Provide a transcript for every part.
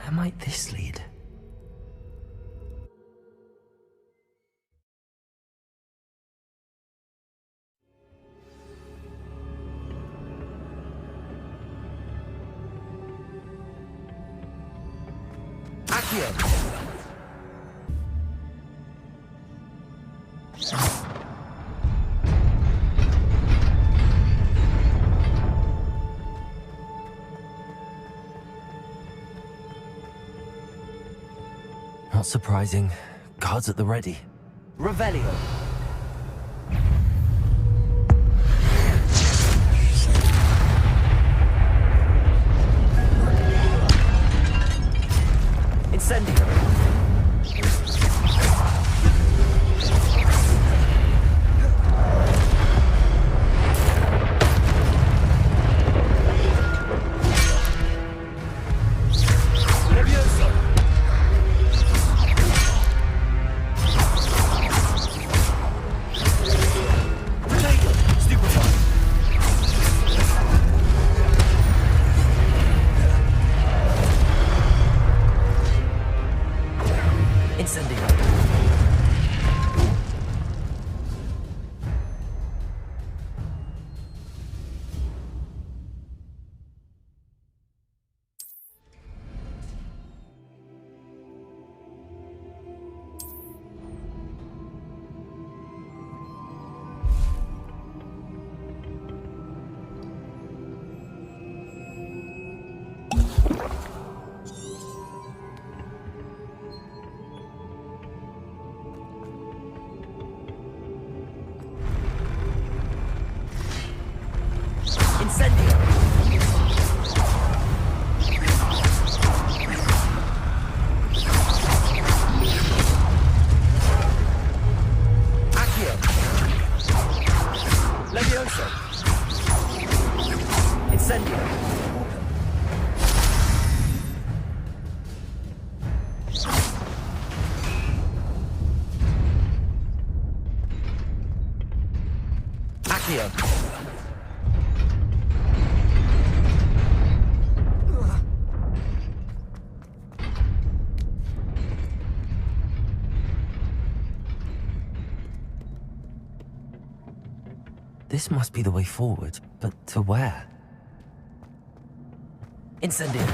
Where might this lead? Accio! Not surprising. Guards at the ready. Revelio. Incendio. This must be the way forward, but to where? Incendio.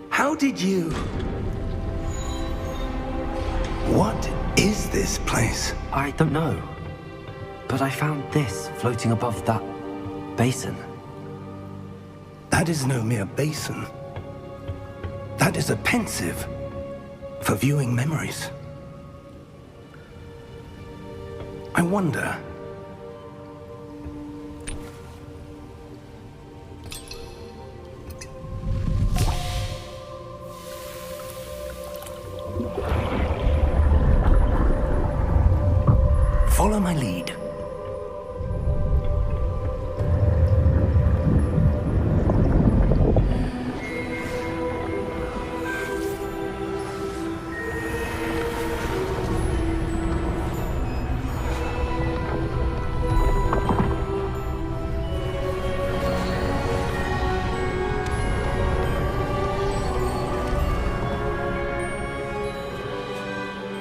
How did you... What is this place? I don't know. But I found this floating above that basin. That is no mere basin. That is a pensive for viewing memories. I wonder... Follow my lead.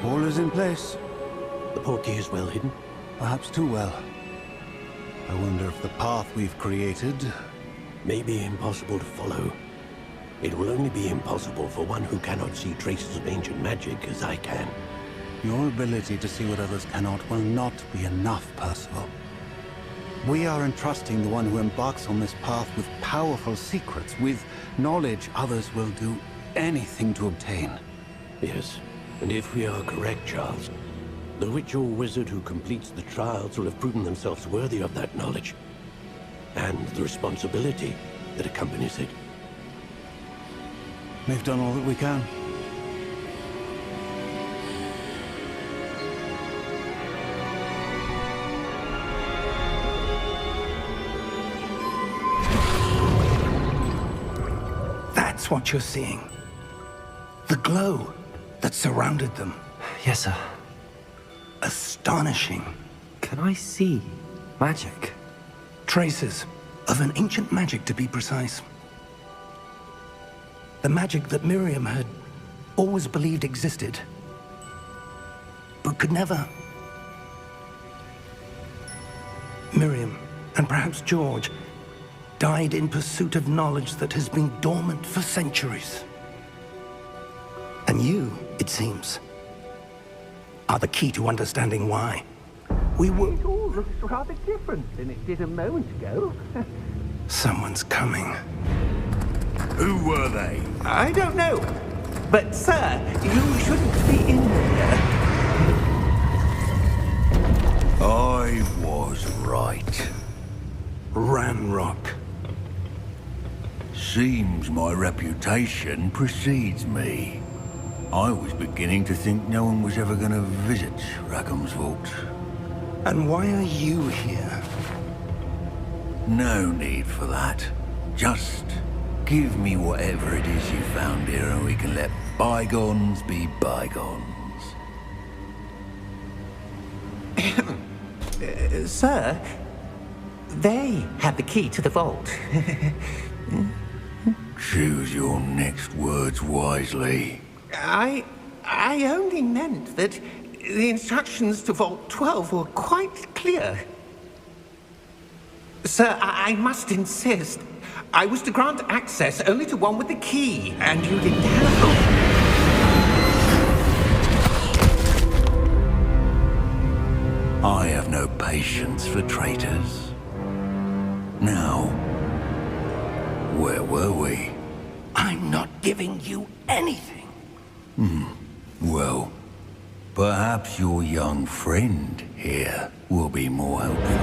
All is in place. The portkey is well hidden. Perhaps too well. I wonder if the path we've created... May be impossible to follow. It will only be impossible for one who cannot see traces of ancient magic as I can. Your ability to see what others cannot will not be enough, Percival. We are entrusting the one who embarks on this path with powerful secrets, with knowledge others will do anything to obtain. Yes, and if we are correct, Charles, the witch or wizard who completes the trials will have proven themselves worthy of that knowledge, and the responsibility that accompanies it. We've done all that we can. That's what you're seeing. The glow that surrounded them. Yes, sir. Astonishing. Can I see magic? Traces of an ancient magic, to be precise. The magic that Miriam had always believed existed, but could never. Miriam, and perhaps George, died in pursuit of knowledge that has been dormant for centuries. And you, it seems, are the key to understanding why. We were... It all looks rather different than it did a moment ago. Someone's coming. Who were they? I don't know. But, sir, you shouldn't be in here. I was right. Ranrock. Seems my reputation precedes me. I was beginning to think no one was ever going to visit Rackham's vault. And why are you here? No need for that. Just give me whatever it is you found here and we can let bygones be bygones. Sir, they had the key to the vault. Choose your next words wisely. I only meant that the instructions to Vault 12 were quite clear. Sir, I must insist. I was to grant access only to one with the key, and you didn't have I have no patience for traitors. Now, where were we? I'm not giving you anything. Well, perhaps your young friend here will be more helpful.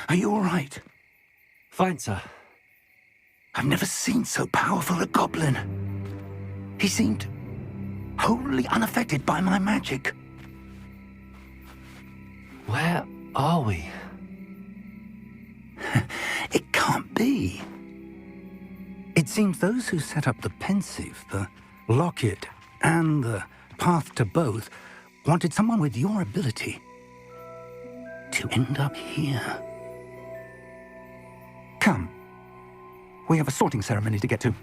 Are you all right? Fine, sir. I've never seen so powerful a goblin. He seemed wholly unaffected by my magic. Where are we? It can't be. It seems those who set up the pensive, the locket, and the path to both wanted someone with your ability to end up here. Come. We have a sorting ceremony to get to.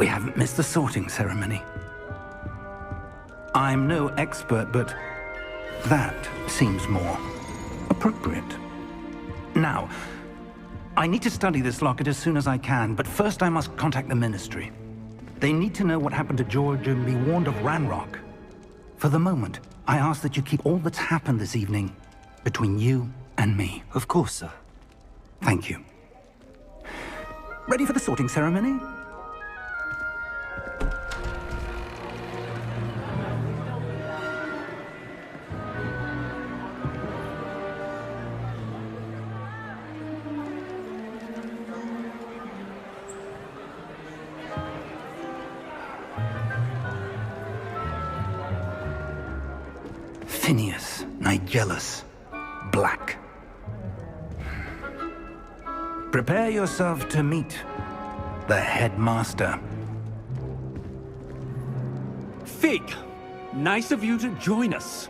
We haven't missed the sorting ceremony. I'm no expert, but that seems more appropriate. Now, I need to study this locket as soon as I can, but first I must contact the Ministry. They need to know what happened to George and be warned of Ranrock. For the moment, I ask that you keep all that's happened this evening between you and me. Of course, sir. Thank you. Ready for the sorting ceremony? Phineas, Nigellus, Black. Prepare yourself to meet the headmaster. Fig, nice of you to join us.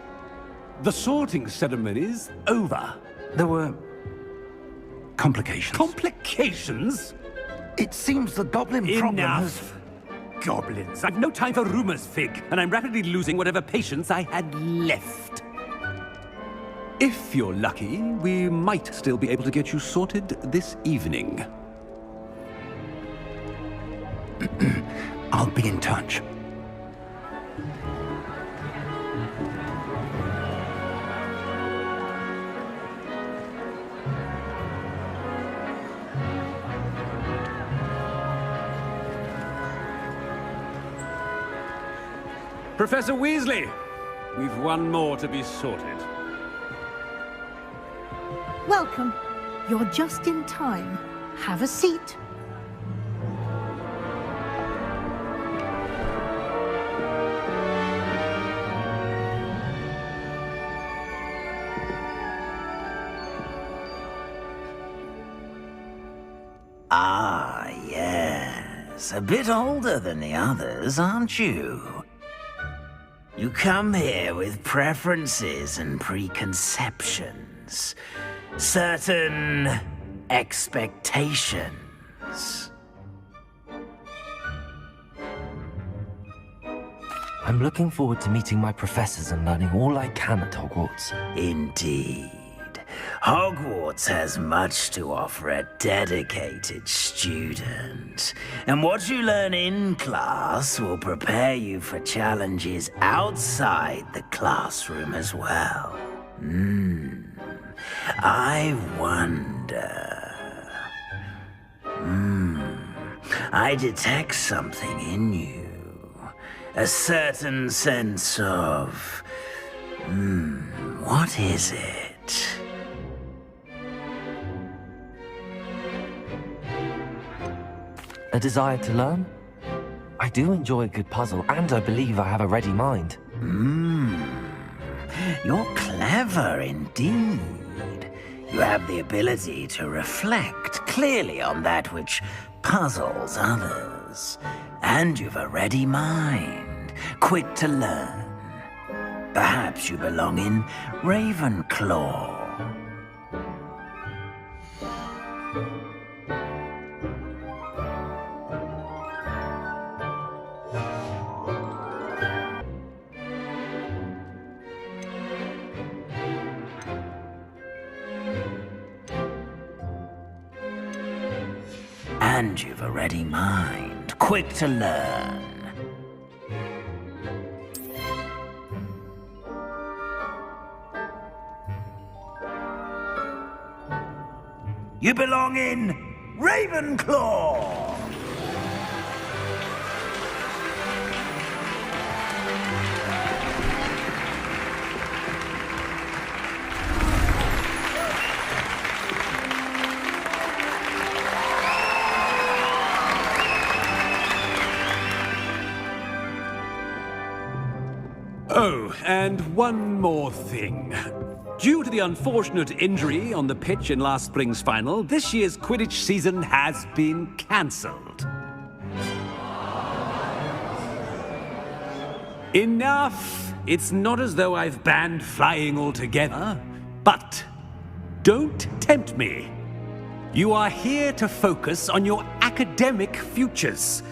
The sorting ceremony's over. There were complications. Complications? It seems the goblin problem has... Enough! Goblins. I've no time for rumors, Fig, and I'm rapidly losing whatever patience I had left. If you're lucky, we might still be able to get you sorted this evening. I'll be in touch. Professor Weasley, we've one more to be sorted. Welcome. You're just in time. Have a seat. Ah, yes. A bit older than the others, aren't you? You come here with preferences and preconceptions. Certain expectations. I'm looking forward to meeting my professors and learning all I can at Hogwarts. Indeed. Hogwarts has much to offer a dedicated student. And what you learn in class will prepare you for challenges outside the classroom as well. I wonder... I detect something in you. A certain sense of... what is it? A desire to learn? I do enjoy a good puzzle, and I believe I have a ready mind. You're clever indeed. You have the ability to reflect clearly on that which puzzles others. And you've a ready mind, quick to learn. Perhaps you belong in Ravenclaw. And you've a ready mind, quick to learn. You belong in Ravenclaw! Oh, and one more thing. Due to the unfortunate injury on the pitch in last spring's final, this year's Quidditch season has been cancelled. Enough! It's not as though I've banned flying altogether, but don't tempt me. You are here to focus on your academic futures.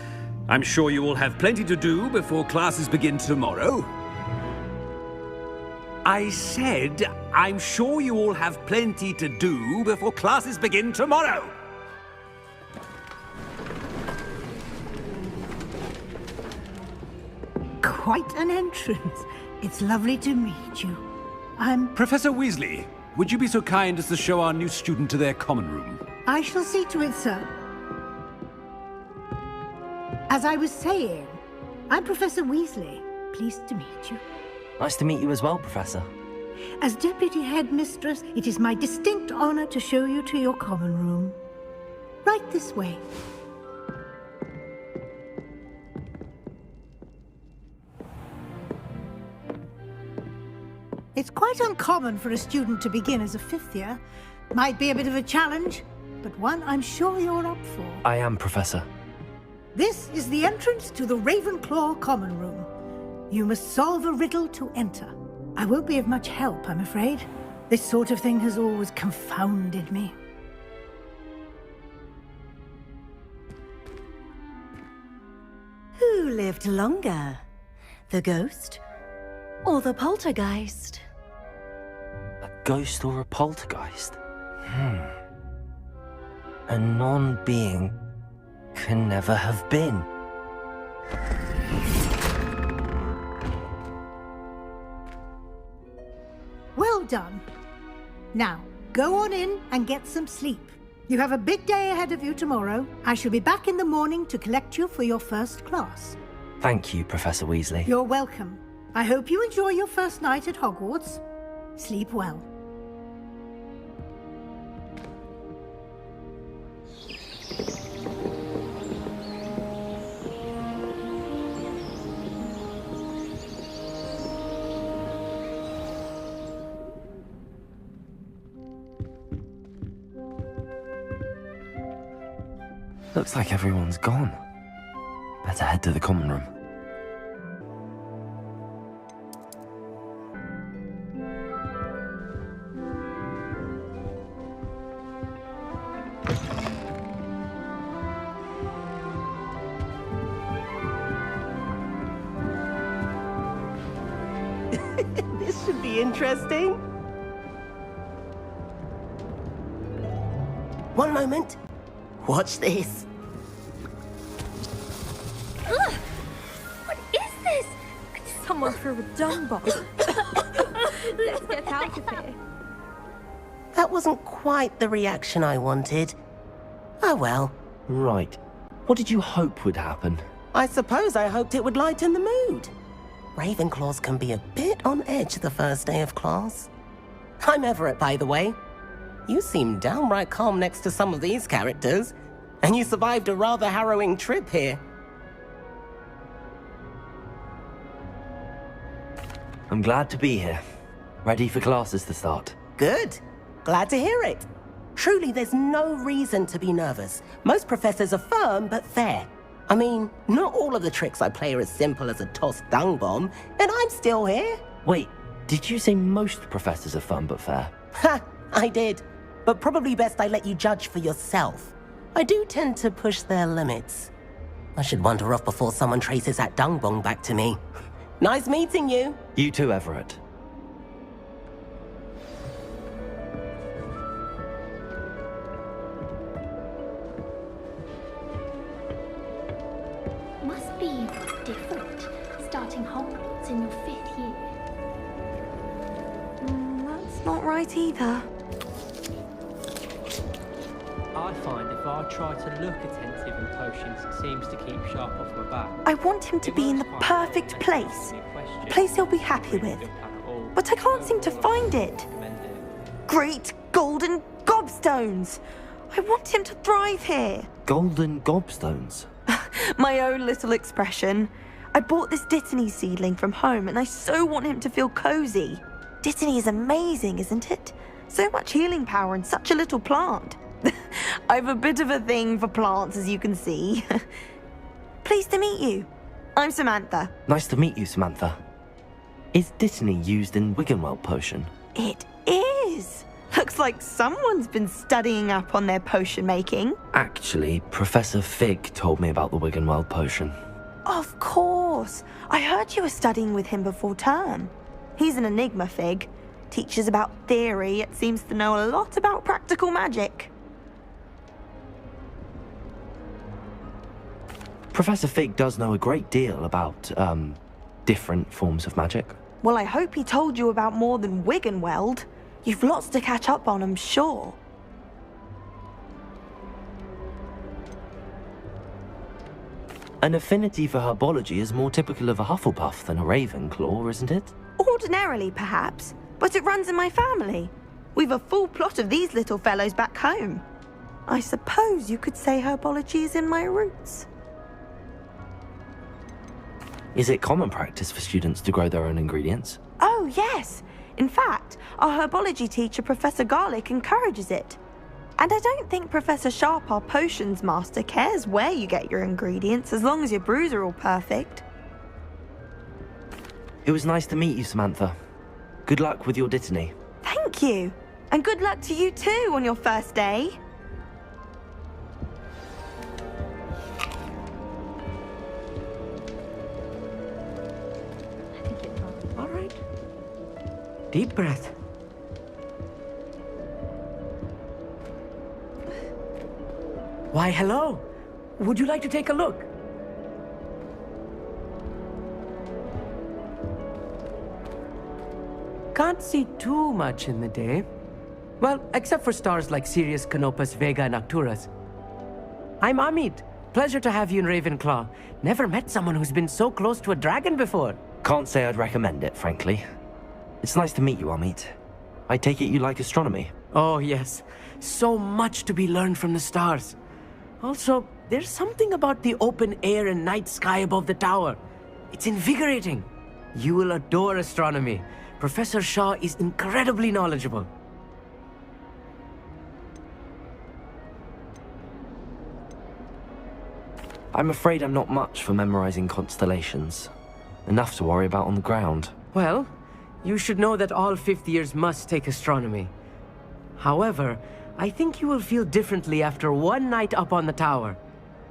I'm sure you all have plenty to do before classes begin tomorrow. I said, I'm sure you all have plenty to do before classes begin tomorrow. Quite an entrance. It's lovely to meet you. Professor Weasley, would you be so kind as to show our new student to their common room? I shall see to it, sir. As I was saying, I'm Professor Weasley. Pleased to meet you. Nice to meet you as well, Professor. As Deputy Headmistress, it is my distinct honor to show you to your common room. Right this way. It's quite uncommon for a student to begin as a fifth year. Might be a bit of a challenge, but one I'm sure you're up for. I am, Professor. This is the entrance to the Ravenclaw Common Room. You must solve a riddle to enter. I won't be of much help, I'm afraid. This sort of thing has always confounded me. Who lived longer? The ghost or the poltergeist? A ghost or a poltergeist? A non-being can never have been. Well done. Now, go on in and get some sleep. You have a big day ahead of you tomorrow. I shall be back in the morning to collect you for your first class. Thank you, Professor Weasley. You're welcome. I hope you enjoy your first night at Hogwarts. Sleep well. Looks like everyone's gone. Better head to the common room. This should be interesting. One moment. Watch this. Ugh! What is this? Someone threw a dung bomb. Let's get out of here. That wasn't quite the reaction I wanted. Oh well. Right. What did you hope would happen? I suppose I hoped it would lighten the mood. Ravenclaws can be a bit on edge the first day of class. I'm Everett, by the way. You seem downright calm next to some of these characters, and you survived a rather harrowing trip here. I'm glad to be here. Ready for classes to start. Good. Glad to hear it. Truly, there's no reason to be nervous. Most professors are firm but fair. I mean, not all of the tricks I play are as simple as a tossed dung bomb, and I'm still here. Wait, did you say most professors are fun but fair? Ha! I did. But probably best I let you judge for yourself. I do tend to push their limits. I should wander off before someone traces that dung bomb back to me. Nice meeting you. You too, Everett. Must be different, starting Hogwarts in your 5th year. That's not right either. I find if I try to look attentive in potions, it seems to keep sharp off my back. I want him to be in the perfect place. A place he'll be happy with. But I can't seem to find it. Great golden gobstones! I want him to thrive here. Golden gobstones? My own little expression. I bought this Dittany seedling from home and I so want him to feel cozy. Dittany is amazing, isn't it? So much healing power in such a little plant. I've a bit of a thing for plants, as you can see. Pleased to meet you. I'm Samantha. Nice to meet you, Samantha. Is Dittany used in Wiggenweld potion? It is. Looks like someone's been studying up on their potion making. Actually, Professor Fig told me about the Wiggenweld potion. Of course. I heard you were studying with him before term. He's an enigma, Fig. Teaches about theory, yet seems to know a lot about practical magic. Professor Fig does know a great deal about, different forms of magic. Well, I hope he told you about more than Wiggenweld. You've lots to catch up on, I'm sure. An affinity for herbology is more typical of a Hufflepuff than a Ravenclaw, isn't it? Ordinarily, perhaps, but it runs in my family. We've a full plot of these little fellows back home. I suppose you could say herbology is in my roots. Is it common practice for students to grow their own ingredients? Oh, yes. In fact, our herbology teacher, Professor Garlick, encourages it. And I don't think Professor Sharp, our potions master, cares where you get your ingredients as long as your brews are all perfect. It was nice to meet you, Samantha. Good luck with your dittany. Thank you. And good luck to you too on your first day. All right. Deep breath. Why, hello. Would you like to take a look? Can't see too much in the day. Well, except for stars like Sirius, Canopus, Vega, and Arcturus. I'm Amit. Pleasure to have you in Ravenclaw. Never met someone who's been so close to a dragon before. Can't say I'd recommend it, frankly. It's nice to meet you, Amit. I take it you like astronomy. Oh, yes. So much to be learned from the stars. Also, there's something about the open air and night sky above the tower. It's invigorating. You will adore astronomy. Professor Shaw is incredibly knowledgeable. I'm afraid I'm not much for memorizing constellations. Enough to worry about on the ground. Well, you should know that all fifth years must take astronomy. However, I think you will feel differently after one night up on the tower.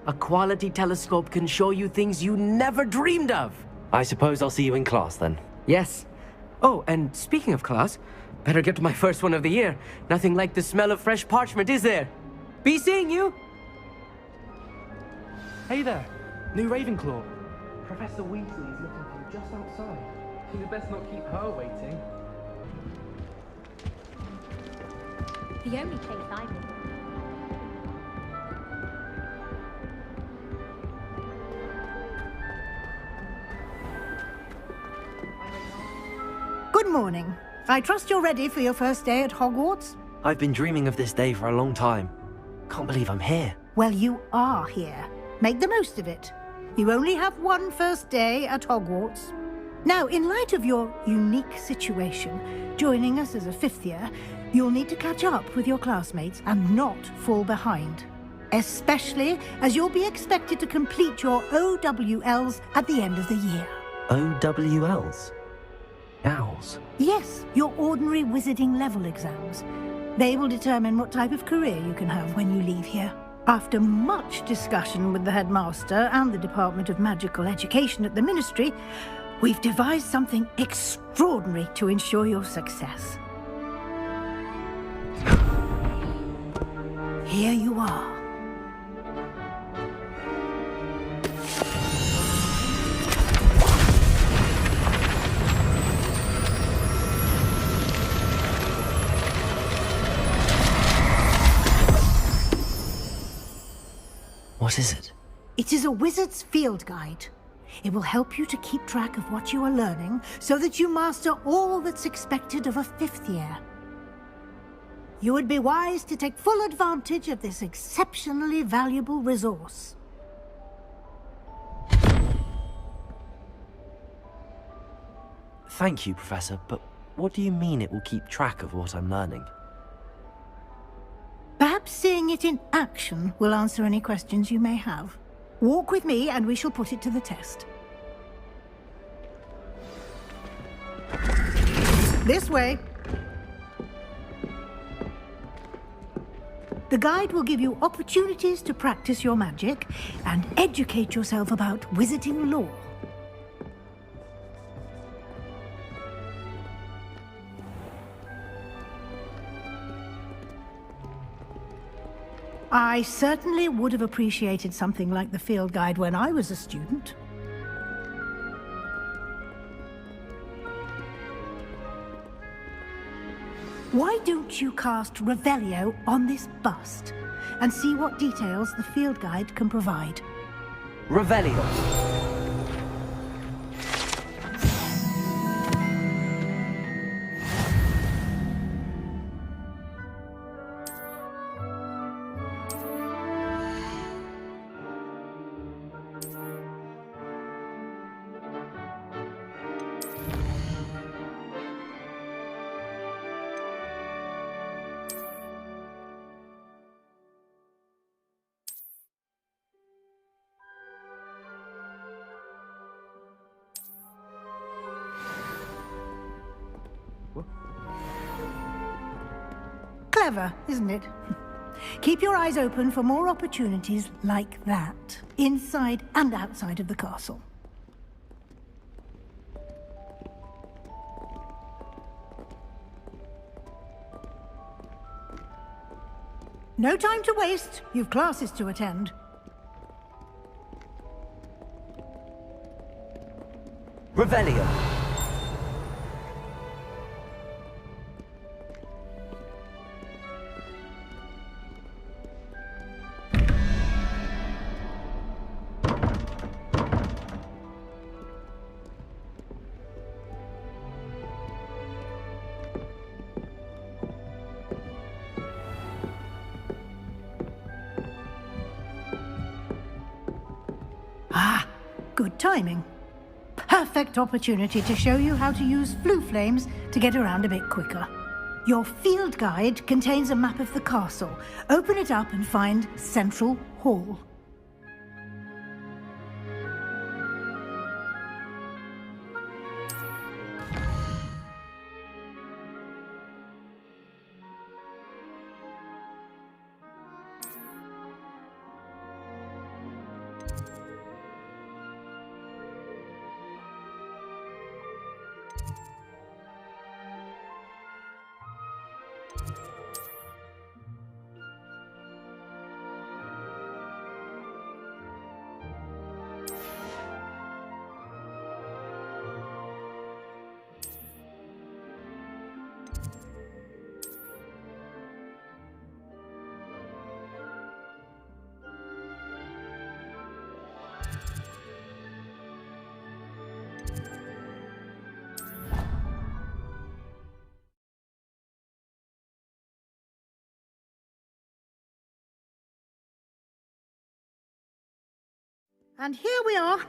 A quality telescope can show you things you never dreamed of. I suppose I'll see you in class then. Yes. Oh, and speaking of class, better get to my first one of the year. Nothing like the smell of fresh parchment, is there? Be seeing you! Hey there, new Ravenclaw. Professor Weasley is looking for you just outside. You'd best not keep her waiting. The only place I'm in. Good morning. I trust you're ready for your first day at Hogwarts? I've been dreaming of this day for a long time. Can't believe I'm here. Well, you are here. Make the most of it. You only have one first day at Hogwarts. Now, in light of your unique situation, joining us as a fifth year, you'll need to catch up with your classmates and not fall behind. Especially as you'll be expected to complete your OWLs at the end of the year. OWLs? Owls? Yes, your ordinary wizarding level exams. They will determine what type of career you can have when you leave here. After much discussion with the headmaster and the Department of Magical Education at the Ministry, we've devised something extraordinary to ensure your success. Here you are. What is it? It is a wizard's field guide. It will help you to keep track of what you are learning so that you master all that's expected of a fifth year. You would be wise to take full advantage of this exceptionally valuable resource. Thank you, Professor, but what do you mean it will keep track of what I'm learning? Perhaps seeing it in action will answer any questions you may have. Walk with me and we shall put it to the test. This way. The guide will give you opportunities to practice your magic and educate yourself about wizarding lore. I certainly would have appreciated something like the field guide when I was a student. Why don't you cast Revelio on this bust and see what details the field guide can provide? Revelio. Clever, isn't it? Keep your eyes open for more opportunities like that, inside and outside of the castle. No time to waste. You've classes to attend. Revelio. Good timing. Perfect opportunity to show you how to use flue flames to get around a bit quicker. Your field guide contains a map of the castle. Open it up and find Central Hall. And here we are.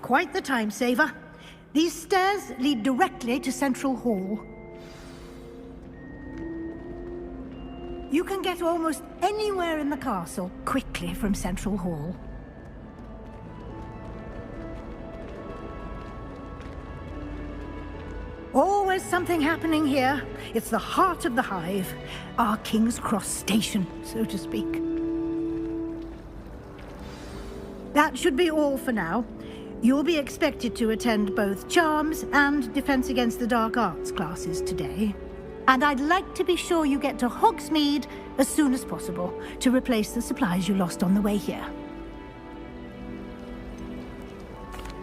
Quite the time saver. These stairs lead directly to Central Hall. You can get almost anywhere in the castle quickly from Central Hall. Always something happening here. It's the heart of the hive. Our King's Cross station, so to speak. That should be all for now. You'll be expected to attend both Charms and Defense Against the Dark Arts classes today. And I'd like to be sure you get to Hogsmeade as soon as possible to replace the supplies you lost on the way here.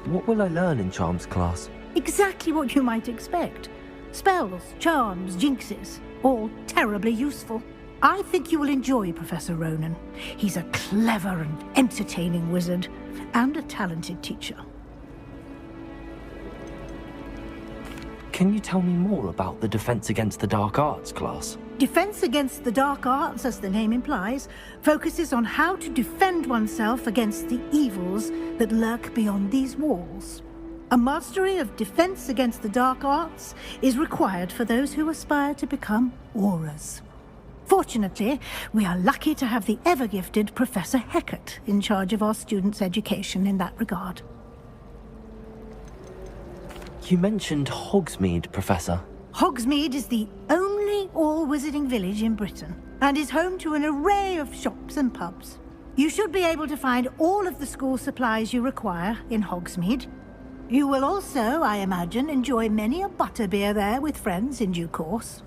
What will I learn in Charms class? Exactly what you might expect. Spells, charms, jinxes, all terribly useful. I think you will enjoy Professor Ronan. He's a clever and entertaining wizard, and a talented teacher. Can you tell me more about the Defense Against the Dark Arts class? Defense Against the Dark Arts, as the name implies, focuses on how to defend oneself against the evils that lurk beyond these walls. A mastery of Defense Against the Dark Arts is required for those who aspire to become auras. Fortunately, we are lucky to have the ever-gifted Professor Hecat in charge of our students' education in that regard. You mentioned Hogsmeade, Professor. Hogsmeade is the only only all-wizarding village in Britain, and is home to an array of shops and pubs. You should be able to find all of the school supplies you require in Hogsmeade. You will also, I imagine, enjoy many a butterbeer there with friends in due course.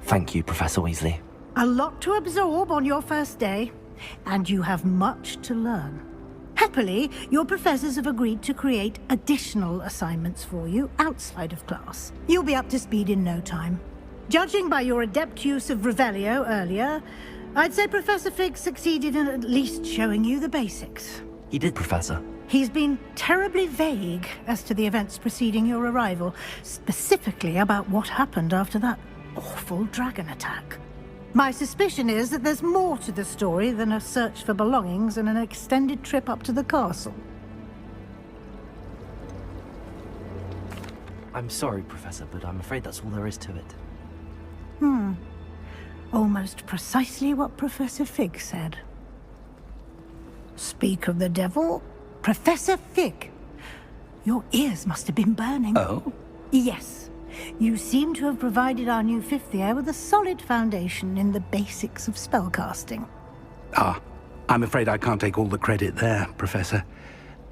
Thank you, Professor Weasley. A lot to absorb on your first day, and you have much to learn. Happily, your professors have agreed to create additional assignments for you outside of class. You'll be up to speed in no time. Judging by your adept use of Revelio earlier, I'd say Professor Fig succeeded in at least showing you the basics. He did, Professor. He's been terribly vague as to the events preceding your arrival, specifically about what happened after that awful dragon attack. My suspicion is that there's more to the story than a search for belongings and an extended trip up to the castle. I'm sorry, Professor, but I'm afraid that's all there is to it. Almost precisely what Professor Fig said. Speak of the devil, Professor Fig. Your ears must have been burning. Oh? Yes. You seem to have provided our new fifth year with a solid foundation in the basics of spellcasting. Ah, I'm afraid I can't take all the credit there, Professor.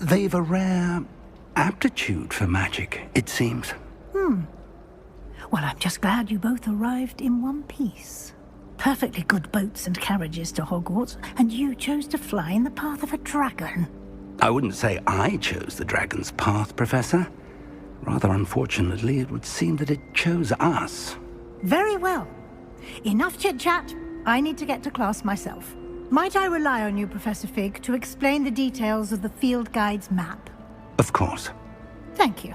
They've a rare aptitude for magic, it seems. Well, I'm just glad you both arrived in one piece. Perfectly good boats and carriages to Hogwarts, and you chose to fly in the path of a dragon. I wouldn't say I chose the dragon's path, Professor. Rather unfortunately, it would seem that it chose us. Very well. Enough chit-chat. I need to get to class myself. Might I rely on you, Professor Fig, to explain the details of the field guide's map? Of course. Thank you.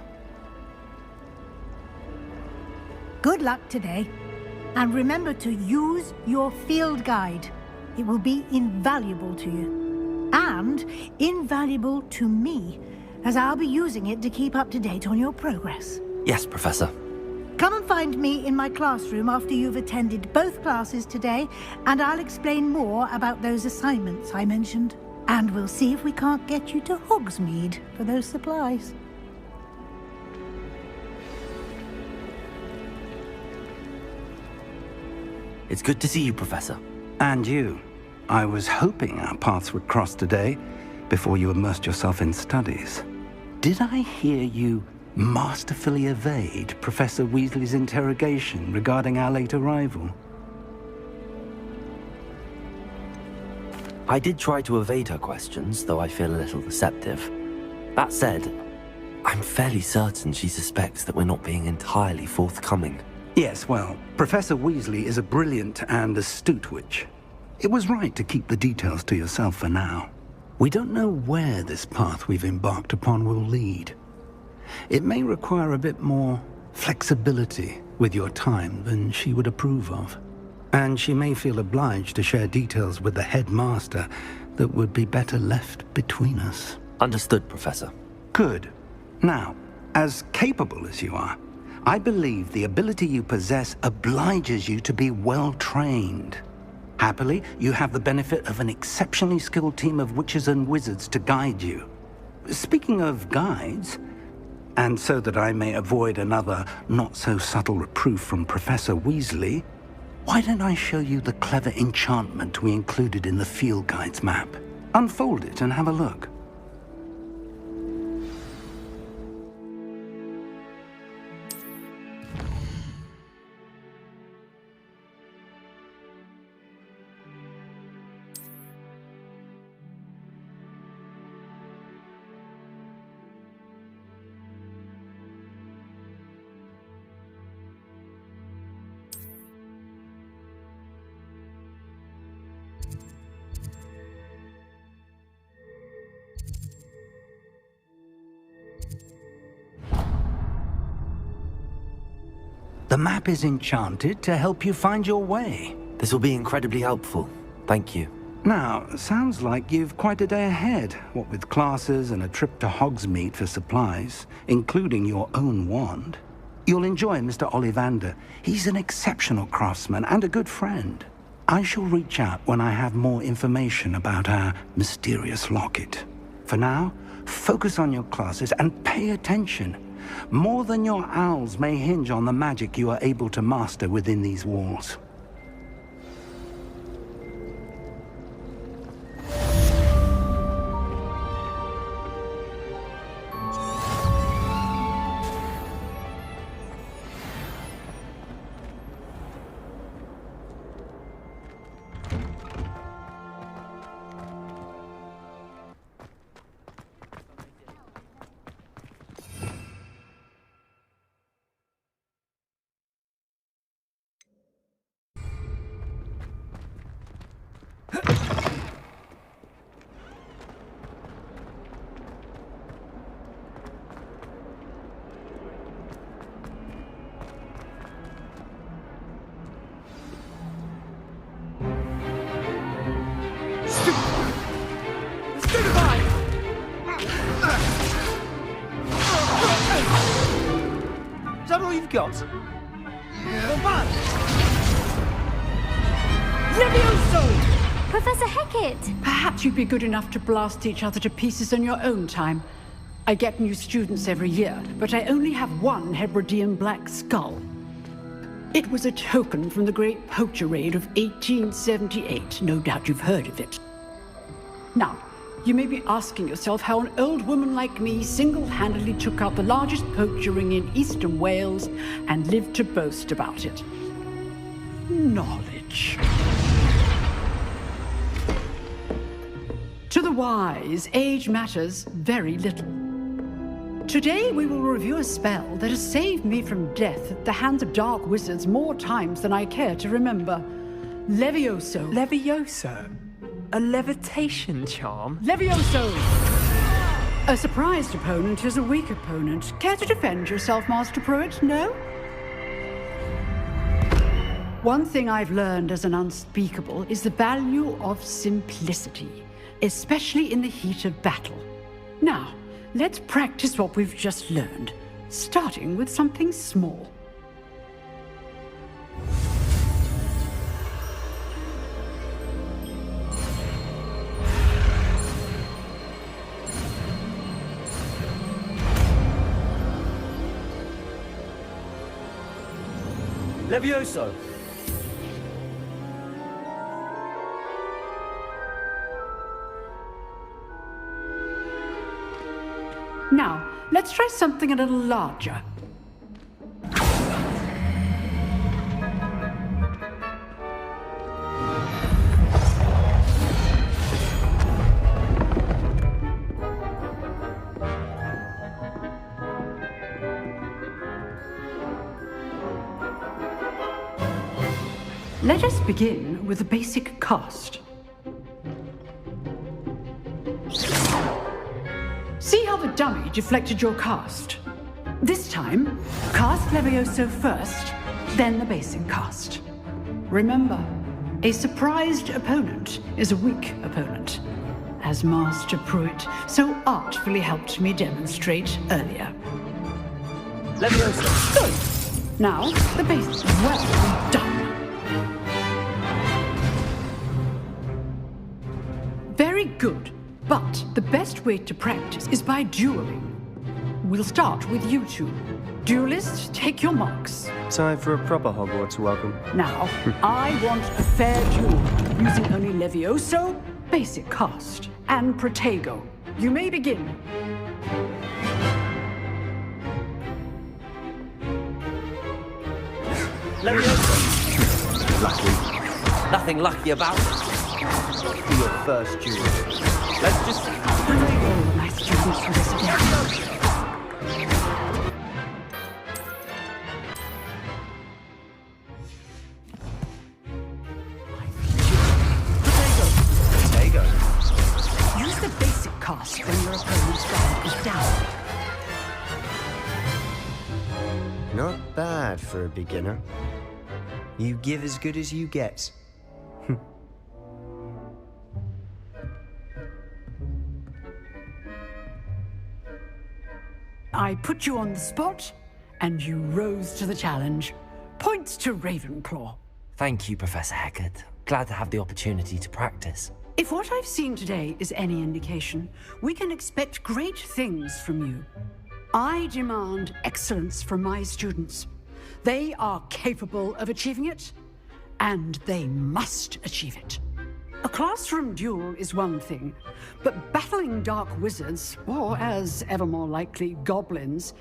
Good luck today. And remember to use your field guide. It will be invaluable to you. And invaluable to me, as I'll be using it to keep up to date on your progress. Yes, Professor. Come and find me in my classroom after you've attended both classes today, and I'll explain more about those assignments I mentioned. And we'll see if we can't get you to Hogsmeade for those supplies. It's good to see you, Professor. And you. I was hoping our paths would cross today, before you immersed yourself in studies. Did I hear you masterfully evade Professor Weasley's interrogation regarding our late arrival? I did try to evade her questions, though I feel a little deceptive. That said, I'm fairly certain she suspects that we're not being entirely forthcoming. Yes, well, Professor Weasley is a brilliant and astute witch. It was right to keep the details to yourself for now. We don't know where this path we've embarked upon will lead. It may require a bit more flexibility with your time than she would approve of. And she may feel obliged to share details with the headmaster that would be better left between us. Understood, Professor. Good. Now, as capable as you are, I believe the ability you possess obliges you to be well-trained. Happily, you have the benefit of an exceptionally skilled team of witches and wizards to guide you. Speaking of guides, and so that I may avoid another not-so-subtle reproof from Professor Weasley, why don't I show you the clever enchantment we included in the field guide's map? Unfold it and have a look. The map is enchanted to help you find your way. This will be incredibly helpful. Thank you. Now, sounds like you've quite a day ahead, what with classes and a trip to Hogsmeade for supplies, including your own wand. You'll enjoy Mr. Ollivander. He's an exceptional craftsman and a good friend. I shall reach out when I have more information about our mysterious locket. For now, focus on your classes and pay attention. More than your owls may hinge on the magic you are able to master within these walls. Is that all you've got? Levioso! Professor Hackett! Perhaps you'd be good enough to blast each other to pieces on your own time. I get new students every year, but I only have one Hebridean black skull. It was a token from the Great Poacher Raid of 1878. No doubt you've heard of it. Now, you may be asking yourself how an old woman like me single-handedly took out the largest poacher ring in eastern Wales and lived to boast about it. Knowledge. To the wise, age matters very little. Today we will review a spell that has saved me from death at the hands of dark wizards more times than I care to remember. Levioso. Levioso? A levitation charm? Levioso! A surprised opponent is a weak opponent. Care to defend yourself, Master Pruitt? No? One thing I've learned as an unspeakable is the value of simplicity, especially in the heat of battle. Now, let's practice what we've just learned, starting with something small. Levioso! Now, let's try something a little larger. Let us begin with a basic cast. See how the dummy deflected your cast? This time, cast Levioso first, then the basic cast. Remember, a surprised opponent is a weak opponent, as Master Pruitt so artfully helped me demonstrate earlier. Levioso! Good! Now, the basic. Well done! Very good. But the best way to practice is by dueling. We'll start with you two. Duelists, take your marks. Time for a proper Hogwarts welcome. Now, I want a fair duel, using only Levioso, basic cast, and Protego. You may begin. Levioso! Lucky. Nothing lucky about it. For your first duel. Let's just... All my students for this again. Protego. Use the basic cast when your opponent's guard is down. Not bad for a beginner. You give as good as you get. I put you on the spot, and you rose to the challenge. Points to Ravenclaw. Thank you, Professor Hackett. Glad to have the opportunity to practice. If what I've seen today is any indication, we can expect great things from you. I demand excellence from my students. They are capable of achieving it, and they must achieve it. A classroom duel is one thing, but battling dark wizards, or as ever more likely, goblins,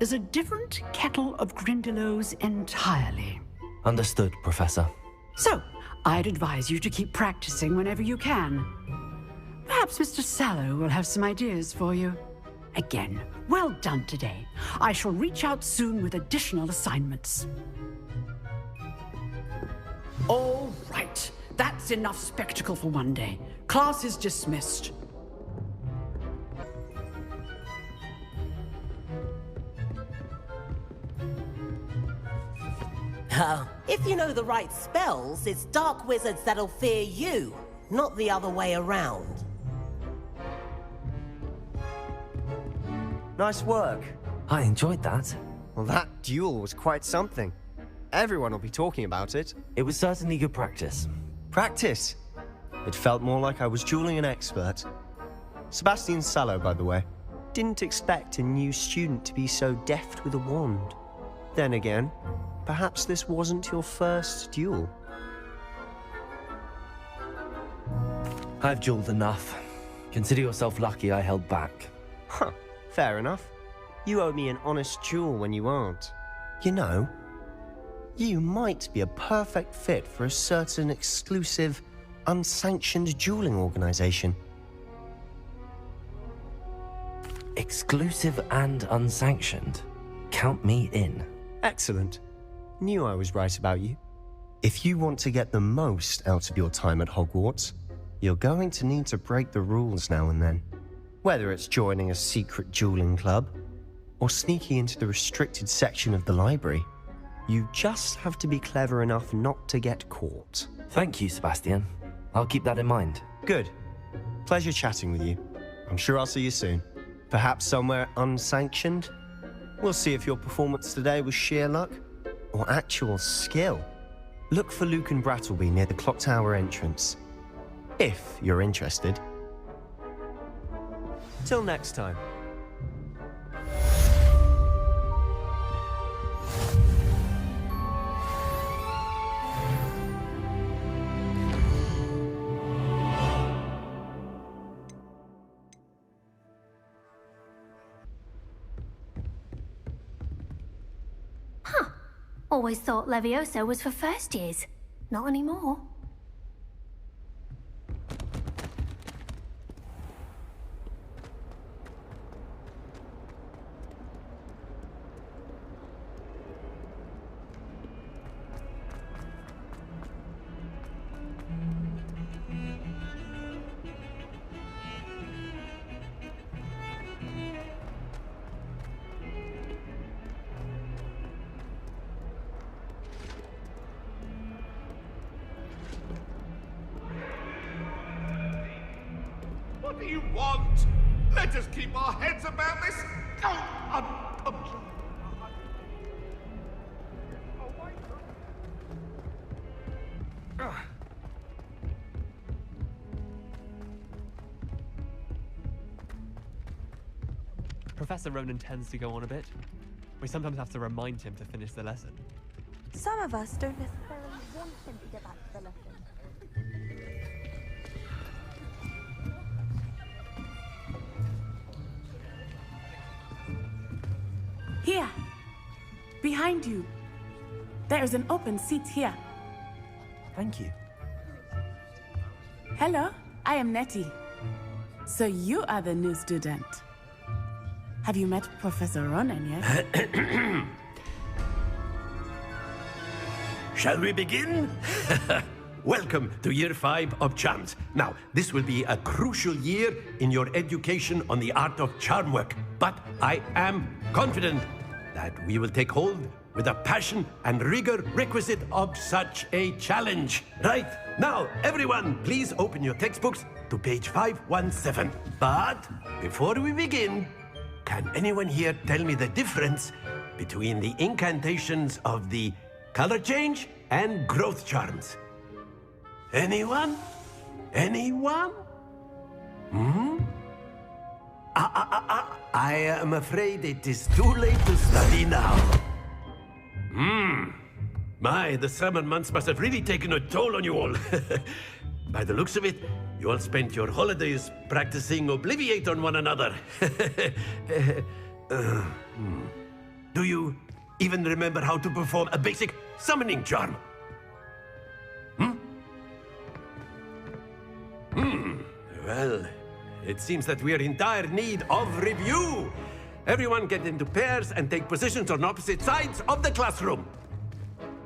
is a different kettle of Grindylows entirely. Understood, Professor. So, I'd advise you to keep practicing whenever you can. Perhaps Mr. Sallow will have some ideas for you. Again, well done today. I shall reach out soon with additional assignments. All right. That's enough spectacle for one day. Class is dismissed. If you know the right spells, it's dark wizards that'll fear you, not the other way around. Nice work. I enjoyed that. Well, that duel was quite something. Everyone will be talking about it. It was certainly good practice. Practice? It felt more like I was dueling an expert. Sebastian Sallow, by the way. Didn't expect a new student to be so deft with a wand. Then again, perhaps this wasn't your first duel. I've dueled enough. Consider yourself lucky I held back. Huh, fair enough. You owe me an honest duel when you aren't. You know, you might be a perfect fit for a certain exclusive, unsanctioned dueling organization. Exclusive and unsanctioned? Count me in. Excellent. Knew I was right about you. If you want to get the most out of your time at Hogwarts, you're going to need to break the rules now and then. Whether it's joining a secret dueling club, or sneaking into the restricted section of the library, you just have to be clever enough not to get caught. Thank you, Sebastian. I'll keep that in mind. Good. Pleasure chatting with you. I'm sure I'll see you soon. Perhaps somewhere unsanctioned? We'll see if your performance today was sheer luck or actual skill. Look for Luke and Brattleby near the clock tower entrance, if you're interested. Till next time. Always thought Levioso was for first years. Not anymore. What do you want? Let us keep our heads about this. Professor Ronan tends to go on a bit. We sometimes have to remind him to finish the lesson. Some of us don't necessarily want him to get back to the lesson. Here, behind you. There is an open seat here. Thank you. Hello, I am Nettie. So you are the new student. Have you met Professor Ronan yet? Shall we begin? Welcome to Year 5 of Charms. Now, this will be a crucial year in your education on the art of charm work, but I am confident that we will take hold with the passion and rigor requisite of such a challenge. Right, now, everyone, please open your textbooks to page 517. But before we begin, can anyone here tell me the difference between the incantations of the color change and growth charms? Anyone? Anyone? Hmm? I am afraid it is too late to study now. My, the summer months must have really taken a toll on you all. By the looks of it, you all spent your holidays practicing Obliviate on one another. Do you even remember how to perform a basic summoning charm? Well, it seems that we are in dire need of review. Everyone get into pairs and take positions on opposite sides of the classroom.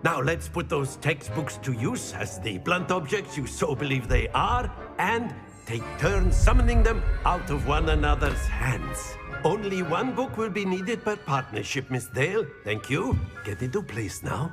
Now let's put those textbooks to use as the blunt objects you so believe they are, and take turns summoning them out of one another's hands. Only one book will be needed per partnership, Miss Dale. Thank you. Get into place now.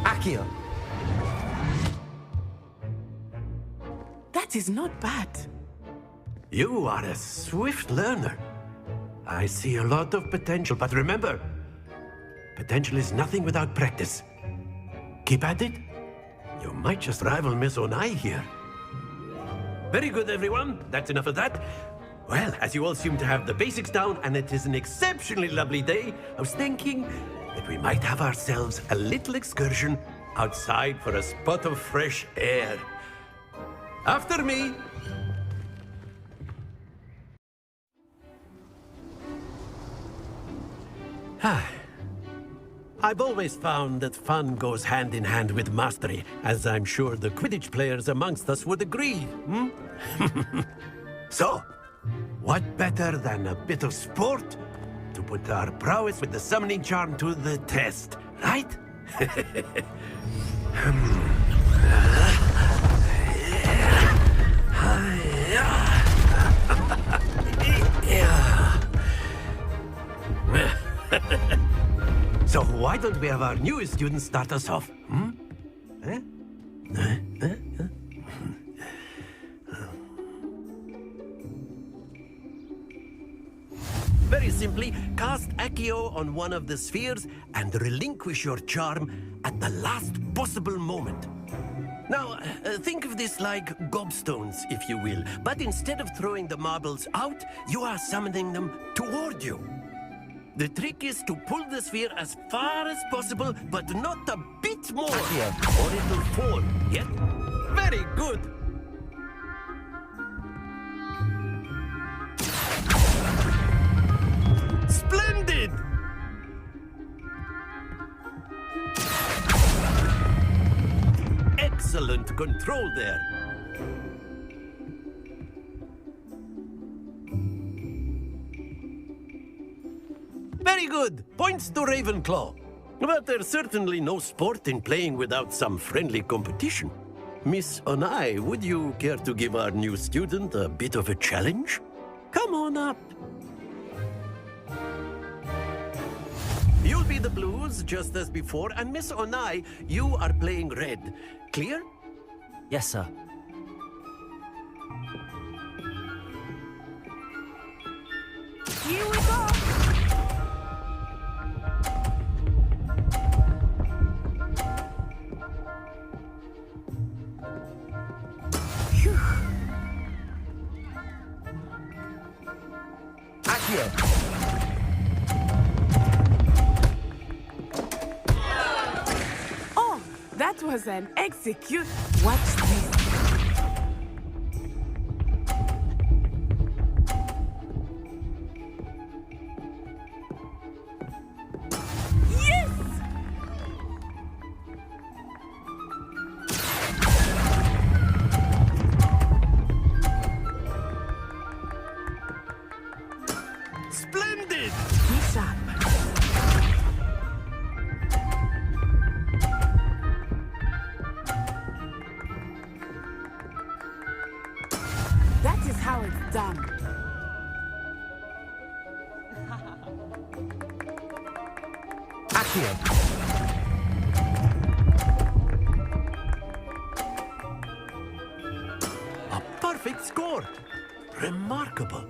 Accio. That is not bad. You are a swift learner. I see a lot of potential, but remember, potential is nothing without practice. Keep at it. You might just rival Miss Onai here. Very good, everyone. That's enough of that. Well, as you all seem to have the basics down, and it is an exceptionally lovely day, I was thinking that we might have ourselves a little excursion outside for a spot of fresh air. After me. I've always found that fun goes hand in hand with mastery, as I'm sure the Quidditch players amongst us would agree. So, what better than a bit of sport to put our prowess with the summoning charm to the test, right? So why don't we have our newest student start us off? Very simply, cast Accio on one of the spheres and relinquish your charm at the last possible moment. Now, think of this like gobstones, if you will, but instead of throwing the marbles out, you are summoning them toward you. The trick is to pull the sphere as far as possible, but not a bit more, or it'll fall. Yes? Very good. Splendid! Excellent control there. Very good. Points to Ravenclaw. But there's certainly no sport in playing without some friendly competition. Miss Onai, would you care to give our new student a bit of a challenge? Come on up. You'll be the blues, just as before, and Miss Onai, you are playing red. Clear? Yes, sir. Here we go! Oh, that was an execute. Watch this. Yes! Splendid! Be sharp. That is how it's done. Accio. A perfect score. Remarkable.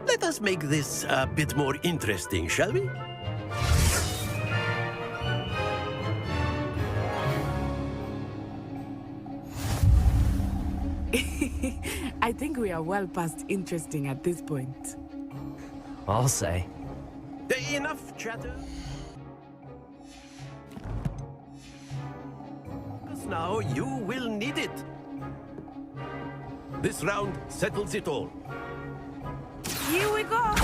Let us make this a bit more interesting, shall we? I think we are well past interesting at this point. I'll say. Enough chatter. Now you will need it. This round settles it all. Here we go!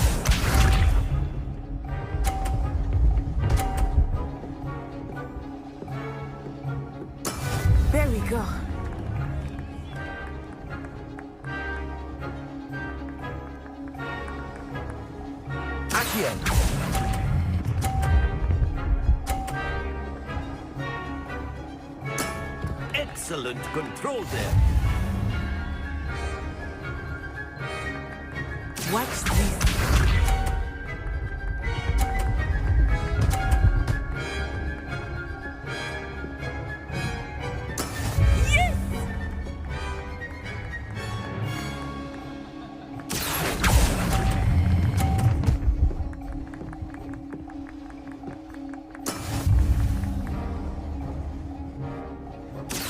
There we go. Accio. Excellent control there. Watch this. Yes!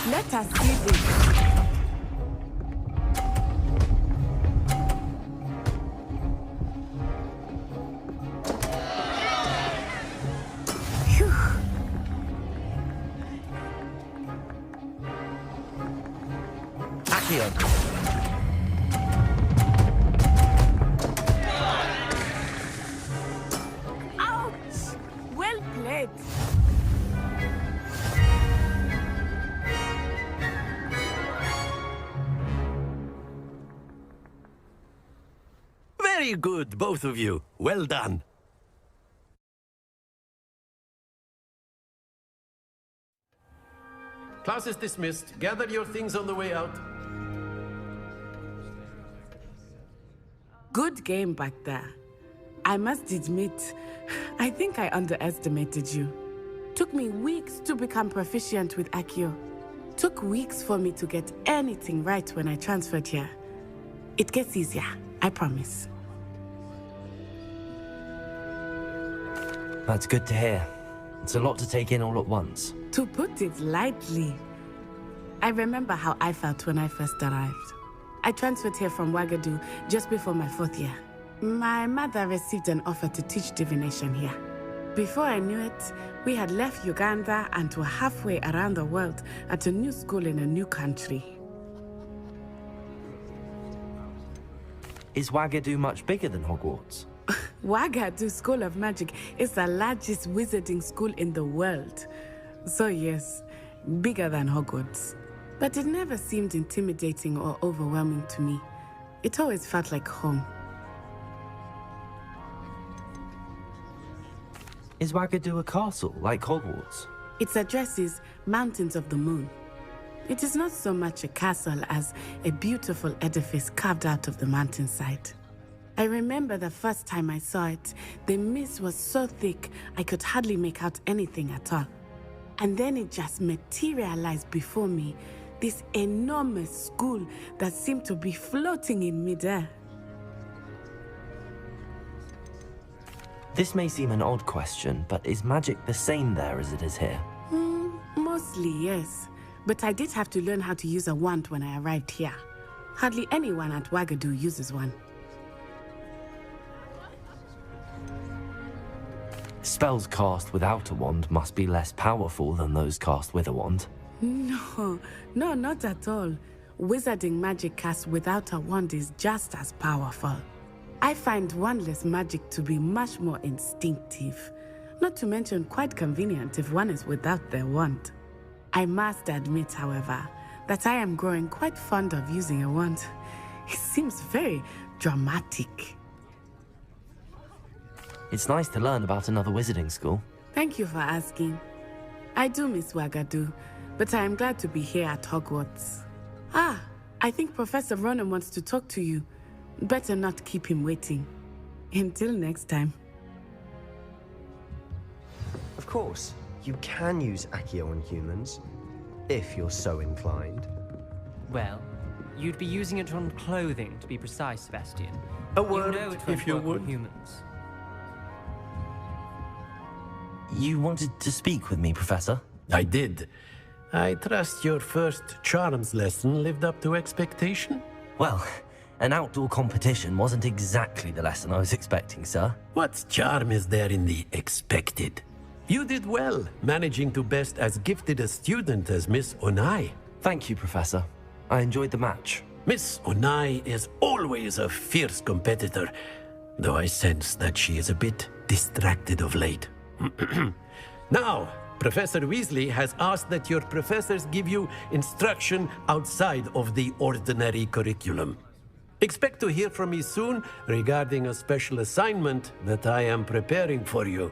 Let us see this. Ouch! Well played. Very good, both of you. Well done. Class is dismissed. Gather your things on the way out. Good game back there. I must admit, I think I underestimated you. Took me weeks to become proficient with Accio. Took weeks for me to get anything right when I transferred here. It gets easier, I promise. That's good to hear. It's a lot to take in all at once. To put it lightly, I remember how I felt when I first arrived. I transferred here from Wagadu just before my 4th year. My mother received an offer to teach divination here. Before I knew it, we had left Uganda and were halfway around the world at a new school in a new country. Is Wagadu much bigger than Hogwarts? Wagadu School of Magic is the largest wizarding school in the world. So yes, bigger than Hogwarts. But it never seemed intimidating or overwhelming to me. It always felt like home. Is Wagadu a castle, like Hogwarts? Its address is Mountains of the Moon. It is not so much a castle as a beautiful edifice carved out of the mountainside. I remember the first time I saw it, the mist was so thick I could hardly make out anything at all. And then it just materialized before me, this enormous school that seemed to be floating in midair. This may seem an odd question, but is magic the same there as it is here? Mostly, yes. But I did have to learn how to use a wand when I arrived here. Hardly anyone at Wagadu uses one. Spells cast without a wand must be less powerful than those cast with a wand. No, not at all. Wizarding magic cast without a wand is just as powerful. I find wandless magic to be much more instinctive. Not to mention quite convenient if one is without their wand. I must admit, however, that I am growing quite fond of using a wand. It seems very dramatic. It's nice to learn about another wizarding school. Thank you for asking. I do miss Wagadu, but I am glad to be here at Hogwarts. Ah, I think Professor Ronan wants to talk to you. Better not keep him waiting. Until next time. Of course, you can use Accio on humans, if you're so inclined. Well, you'd be using it on clothing, to be precise, Sebastian. A word, you know it won't if you work would. on humans. You wanted to speak with me, Professor? I did. I trust your first charms lesson lived up to expectation? Well, an outdoor competition wasn't exactly the lesson I was expecting, sir. What charm is there in the expected? You did well, managing to best as gifted a student as Miss Onai. Thank you, Professor. I enjoyed the match. Miss Onai is always a fierce competitor, though I sense that she is a bit distracted of late. Now, Professor Weasley has asked that your professors give you instruction outside of the ordinary curriculum. Expect to hear from me soon regarding a special assignment that I am preparing for you.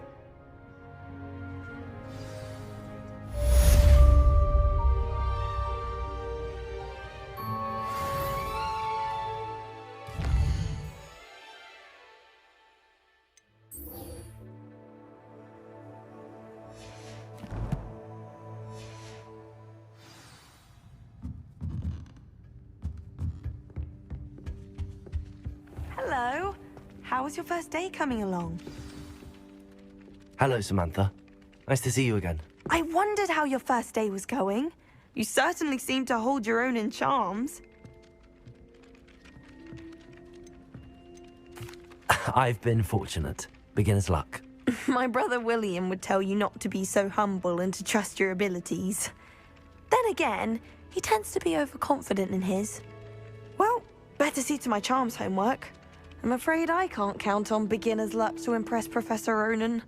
Hello. How was your first day coming along? Hello, Samantha. Nice to see you again. I wondered how your first day was going. You certainly seem to hold your own in charms. I've been fortunate. Beginner's luck. My brother William would tell you not to be so humble and to trust your abilities. Then again, he tends to be overconfident in his. Well, better see to my charms homework. I'm afraid I can't count on beginner's luck to impress Professor Ronan.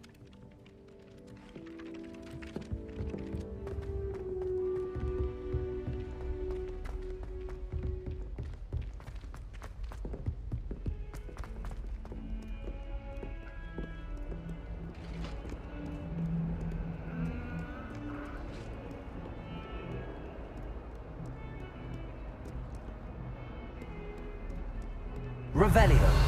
Revelio.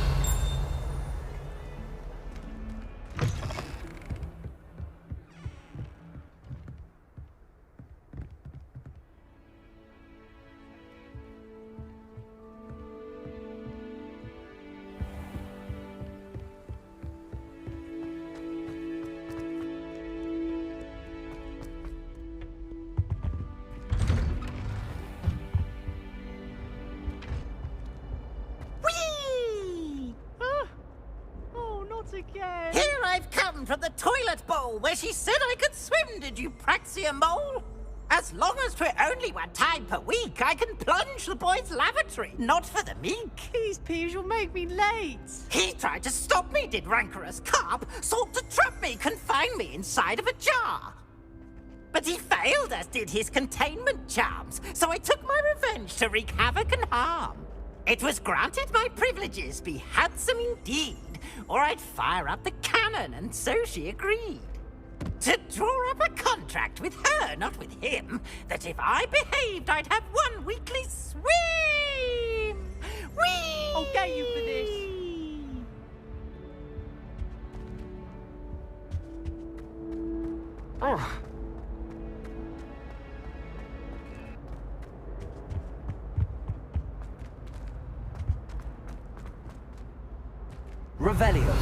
Again. Here I've come from the toilet bowl where she said I could swim, did you praxia mole? As long as 'twere only one time per week, I can plunge the boys' lavatory, not for the meek. These peeves will make me late. He tried to stop me, did rancorous carp, sought to trap me, confine me inside of a jar. But he failed, as did his containment charms, so I took my revenge to wreak havoc and harm. It was granted my privileges be handsome indeed, or I'd fire up the cannon, and so she agreed. To draw up a contract with her, not with him, that if I behaved, I'd have one weekly swim! Whee! I'll get you for this. Oh. Revelio.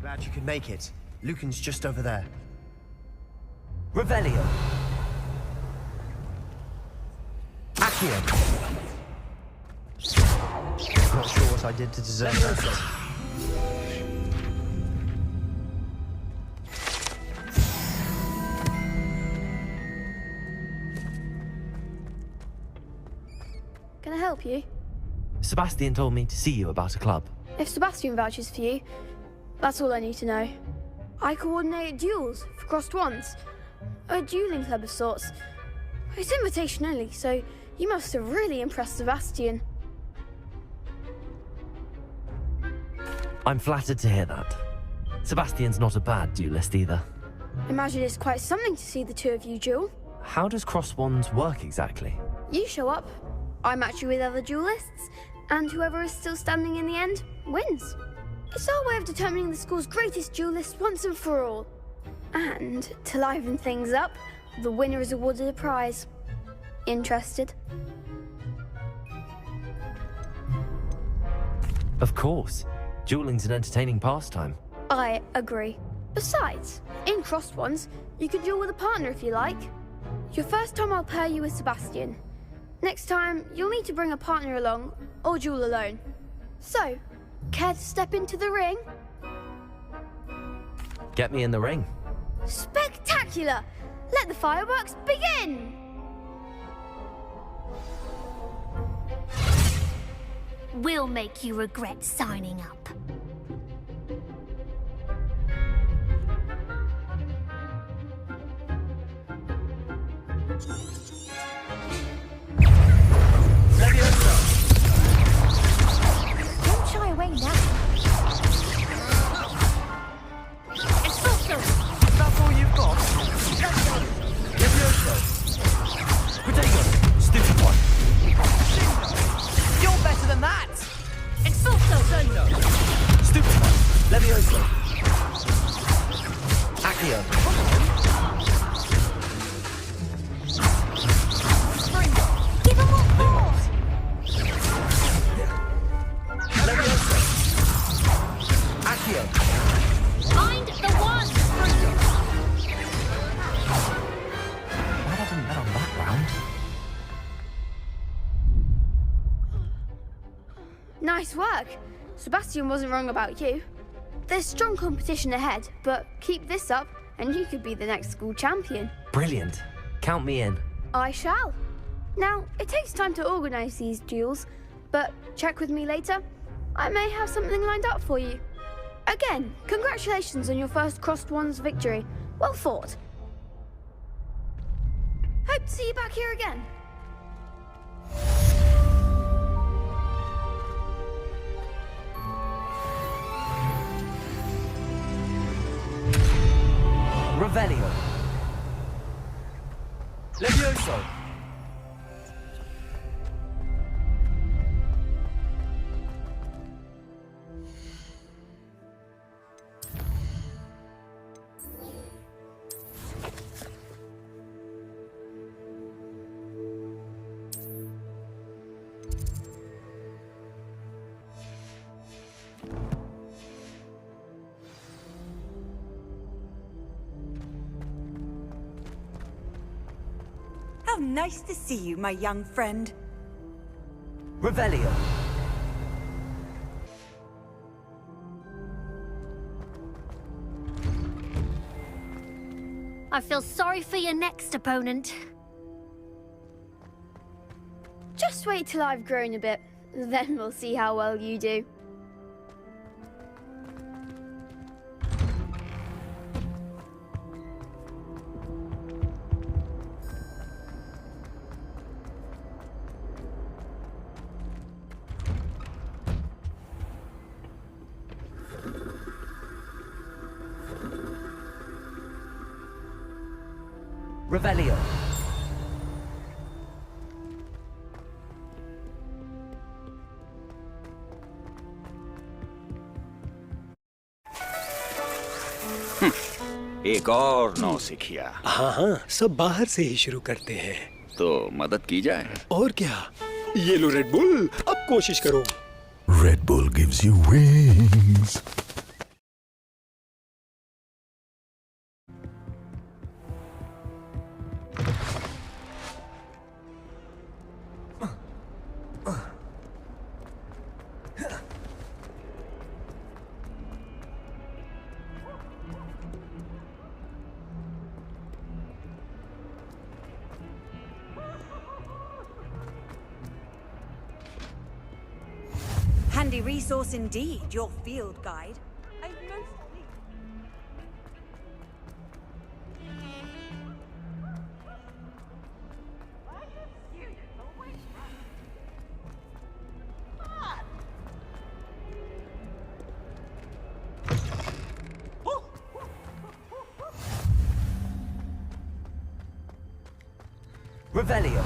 Glad you could make it. Lucan's just over there. Revelio. Accio. Not sure what I did to deserve that. Can I help you? Sebastian told me to see you about a club. If Sebastian vouches for you, that's all I need to know. I coordinate duels for crossed wands. A dueling club of sorts. It's invitation only, so you must have really impressed Sebastian. I'm flattered to hear that. Sebastian's not a bad duelist either. Imagine it's quite something to see the two of you duel. How does cross wands work exactly? You show up, I match you with other duelists, and whoever is still standing in the end wins. It's our way of determining the school's greatest duelist once and for all. And to liven things up, the winner is awarded a prize. Interested? Of course. Dueling's an entertaining pastime. I agree. Besides, in crossed ones, you can duel with a partner if you like. Your first time I'll pair you with Sebastian. Next time, you'll need to bring a partner along, or duel alone. So, care to step into the ring? Get me in the ring. Spectacular! Let the fireworks begin! We'll make you regret signing up. Don't shy away now. Expulso! That's all you've got? Levioso! Potato! Stupid one! You're better than that! Expulso! Stupid one! Levioso! Accio! Give him what more! Levioso! Accio! Find the one! Glad I didn't bet on that round. Nice work. Sebastian wasn't wrong about you. There's strong competition ahead, but keep this up and you could be the next school champion. Brilliant. Count me in. I shall. Now, it takes time to organise these duels, but check with me later. I may have something lined up for you. Again, congratulations on your first crossed wands victory. Well fought. Hope to see you back here again. Revelio. Levioso. How nice to see you, my young friend. Revelio. I feel sorry for your next opponent. Just wait till I've grown a bit, then we'll see how well you do. Revelio. एक और नौसिखिया। हाँ, सब बाहर से ही शुरू करते हैं। तो मदद की जाए। और क्या? ये लो रेड बुल, अब कोशिश करो। Red Bull gives you wings. Handy resource indeed, your field guide. Revelio.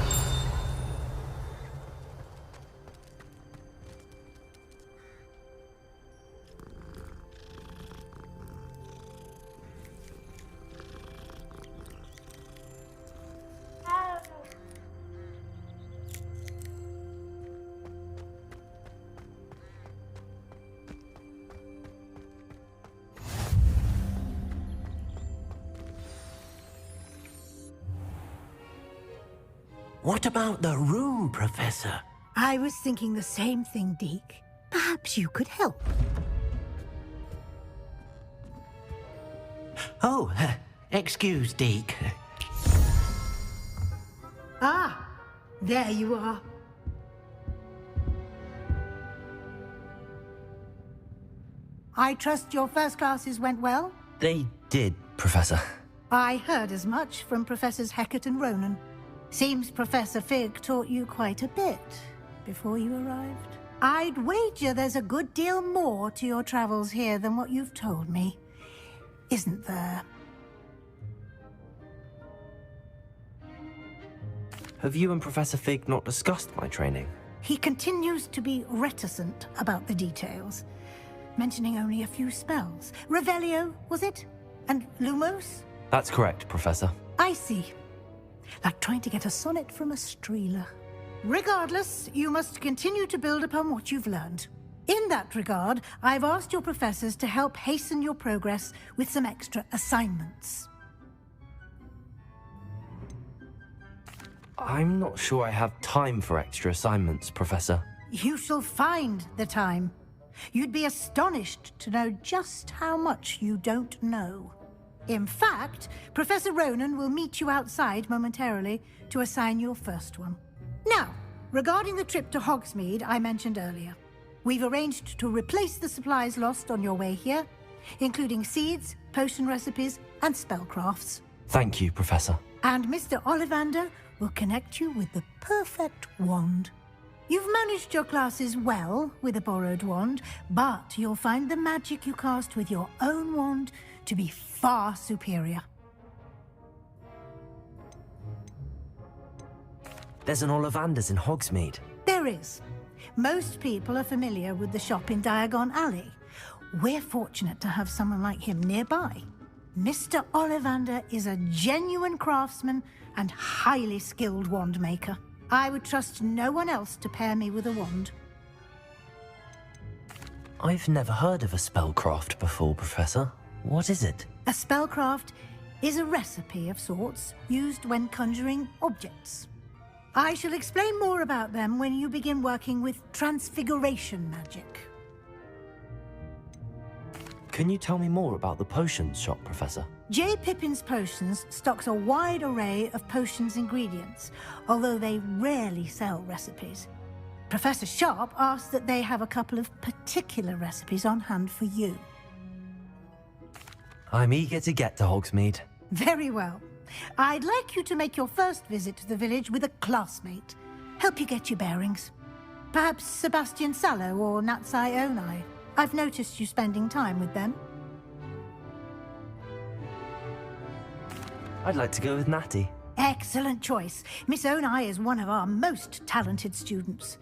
What about the room, Professor? I was thinking the same thing, Deke. Perhaps you could help. Oh, excuse, Deke. Ah, there you are. I trust your first classes went well? They did, Professor. I heard as much from Professors Hecat and Ronan. Seems Professor Fig taught you quite a bit before you arrived. I'd wager there's a good deal more to your travels here than what you've told me. Isn't there? Have you and Professor Fig not discussed my training? He continues to be reticent about the details, mentioning only a few spells. Revelio, was it? And Lumos? That's correct, Professor. I see. Like trying to get a sonnet from a streeler. Regardless, you must continue to build upon what you've learned. In that regard, I've asked your professors to help hasten your progress with some extra assignments. I'm not sure I have time for extra assignments, Professor. You shall find the time. You'd be astonished to know just how much you don't know. In fact, Professor Ronan will meet you outside momentarily to assign your first one. Now, regarding the trip to Hogsmeade I mentioned earlier, we've arranged to replace the supplies lost on your way here, including seeds, potion recipes, and spellcrafts. Thank you, Professor. And Mr. Ollivander will connect you with the perfect wand. You've managed your classes well with a borrowed wand, but you'll find the magic you cast with your own wand to be far superior. There's an Ollivander's in Hogsmeade. There is. Most people are familiar with the shop in Diagon Alley. We're fortunate to have someone like him nearby. Mr. Ollivander is a genuine craftsman and highly skilled wand maker. I would trust no one else to pair me with a wand. I've never heard of a spellcraft before, Professor. What is it? A spellcraft is a recipe of sorts used when conjuring objects. I shall explain more about them when you begin working with transfiguration magic. Can you tell me more about the potions shop, Professor? J. Pippin's Potions stocks a wide array of potions ingredients, although they rarely sell recipes. Professor Sharp asked that they have a couple of particular recipes on hand for you. I'm eager to get to Hogsmeade. Very well. I'd like you to make your first visit to the village with a classmate. Help you get your bearings. Perhaps Sebastian Sallow or Natsai Onai. I've noticed you spending time with them. I'd like to go with Natty. Excellent choice. Miss Onai is one of our most talented students.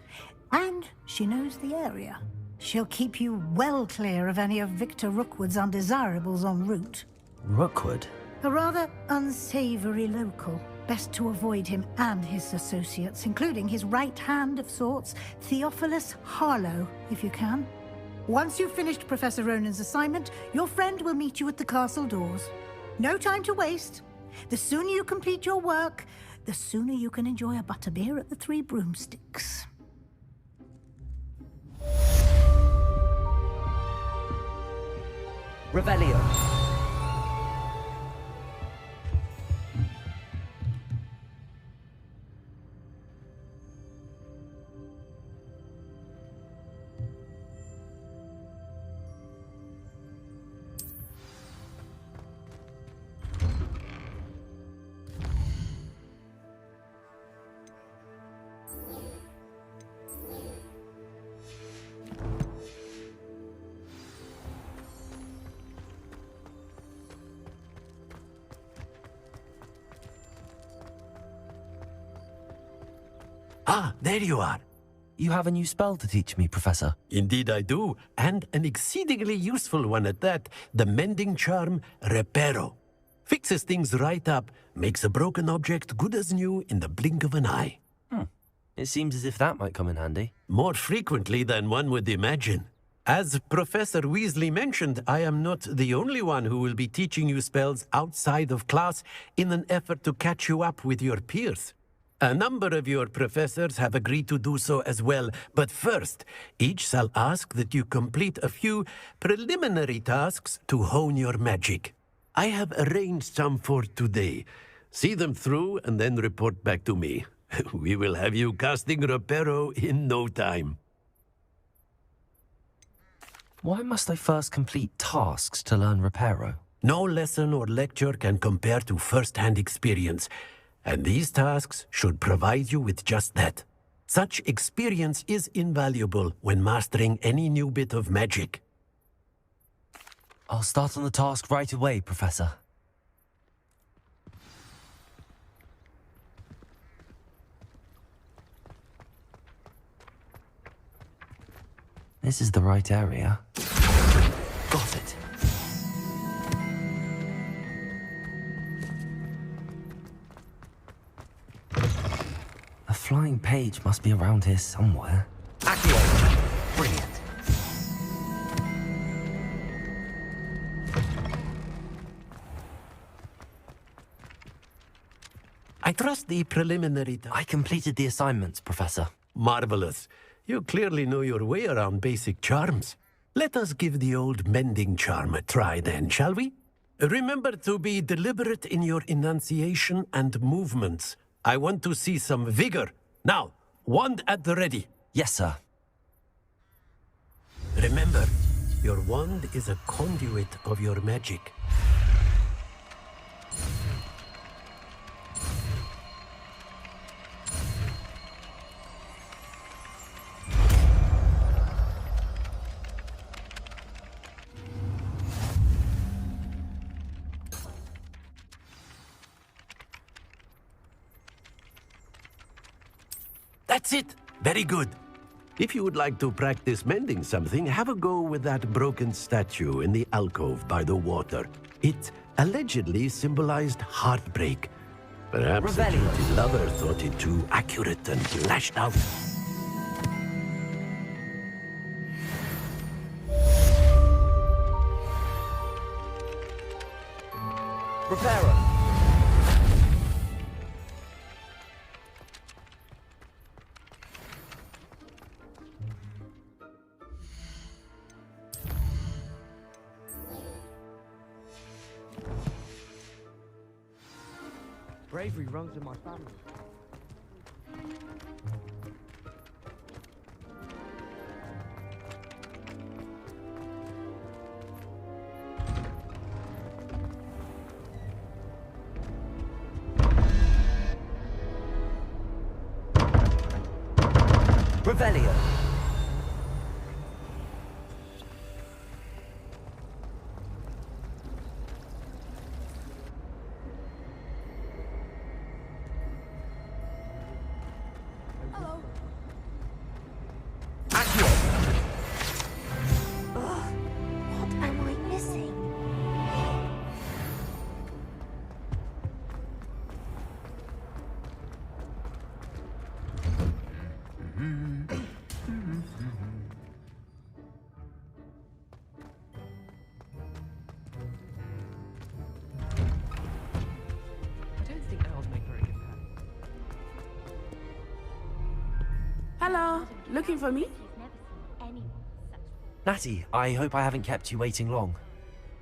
And she knows the area. She'll keep you well clear of any of Victor Rookwood's undesirables en route. Rookwood? A rather unsavory local. Best to avoid him and his associates, including his right hand of sorts, Theophilus Harlow, if you can. Once you've finished Professor Ronan's assignment, your friend will meet you at the castle doors. No time to waste. The sooner you complete your work, the sooner you can enjoy a butterbeer at the Three Broomsticks. Revelio. Ah, there you are. You have a new spell to teach me, Professor. Indeed I do, and an exceedingly useful one at that. The mending charm, Reparo. Fixes things right up, makes a broken object good as new in the blink of an eye. It seems as if that might come in handy. More frequently than one would imagine. As Professor Weasley mentioned, I am not the only one who will be teaching you spells outside of class in an effort to catch you up with your peers. A number of your professors have agreed to do so as well, but first, each shall ask that you complete a few preliminary tasks to hone your magic. I have arranged some for today. See them through and then report back to me. We will have you casting Reparo in no time. Why must I first complete tasks to learn Reparo? No lesson or lecture can compare to first-hand experience, and these tasks should provide you with just that. Such experience is invaluable when mastering any new bit of magic. I'll start on the task right away, Professor. This is the right area. Got it. A flying page must be around here somewhere. Accio! Brilliant. I trust the preliminary... I completed the assignments, Professor. Marvelous. You clearly know your way around basic charms. Let us give the old mending charm a try then, shall we? Remember to be deliberate in your enunciation and movements. I want to see some vigor. Now, wand at the ready. Yes, sir. Remember, your wand is a conduit of your magic. That's it. Very good. If you would like to practice mending something, have a go with that broken statue in the alcove by the water. It allegedly symbolized heartbreak. Perhaps the guilty lover thought it too accurate and lashed out. Reparo. Bravery runs in my family. Revelio. What am I missing? I don't think owls make very good pets. Hello, looking for me? Natty, I hope I haven't kept you waiting long.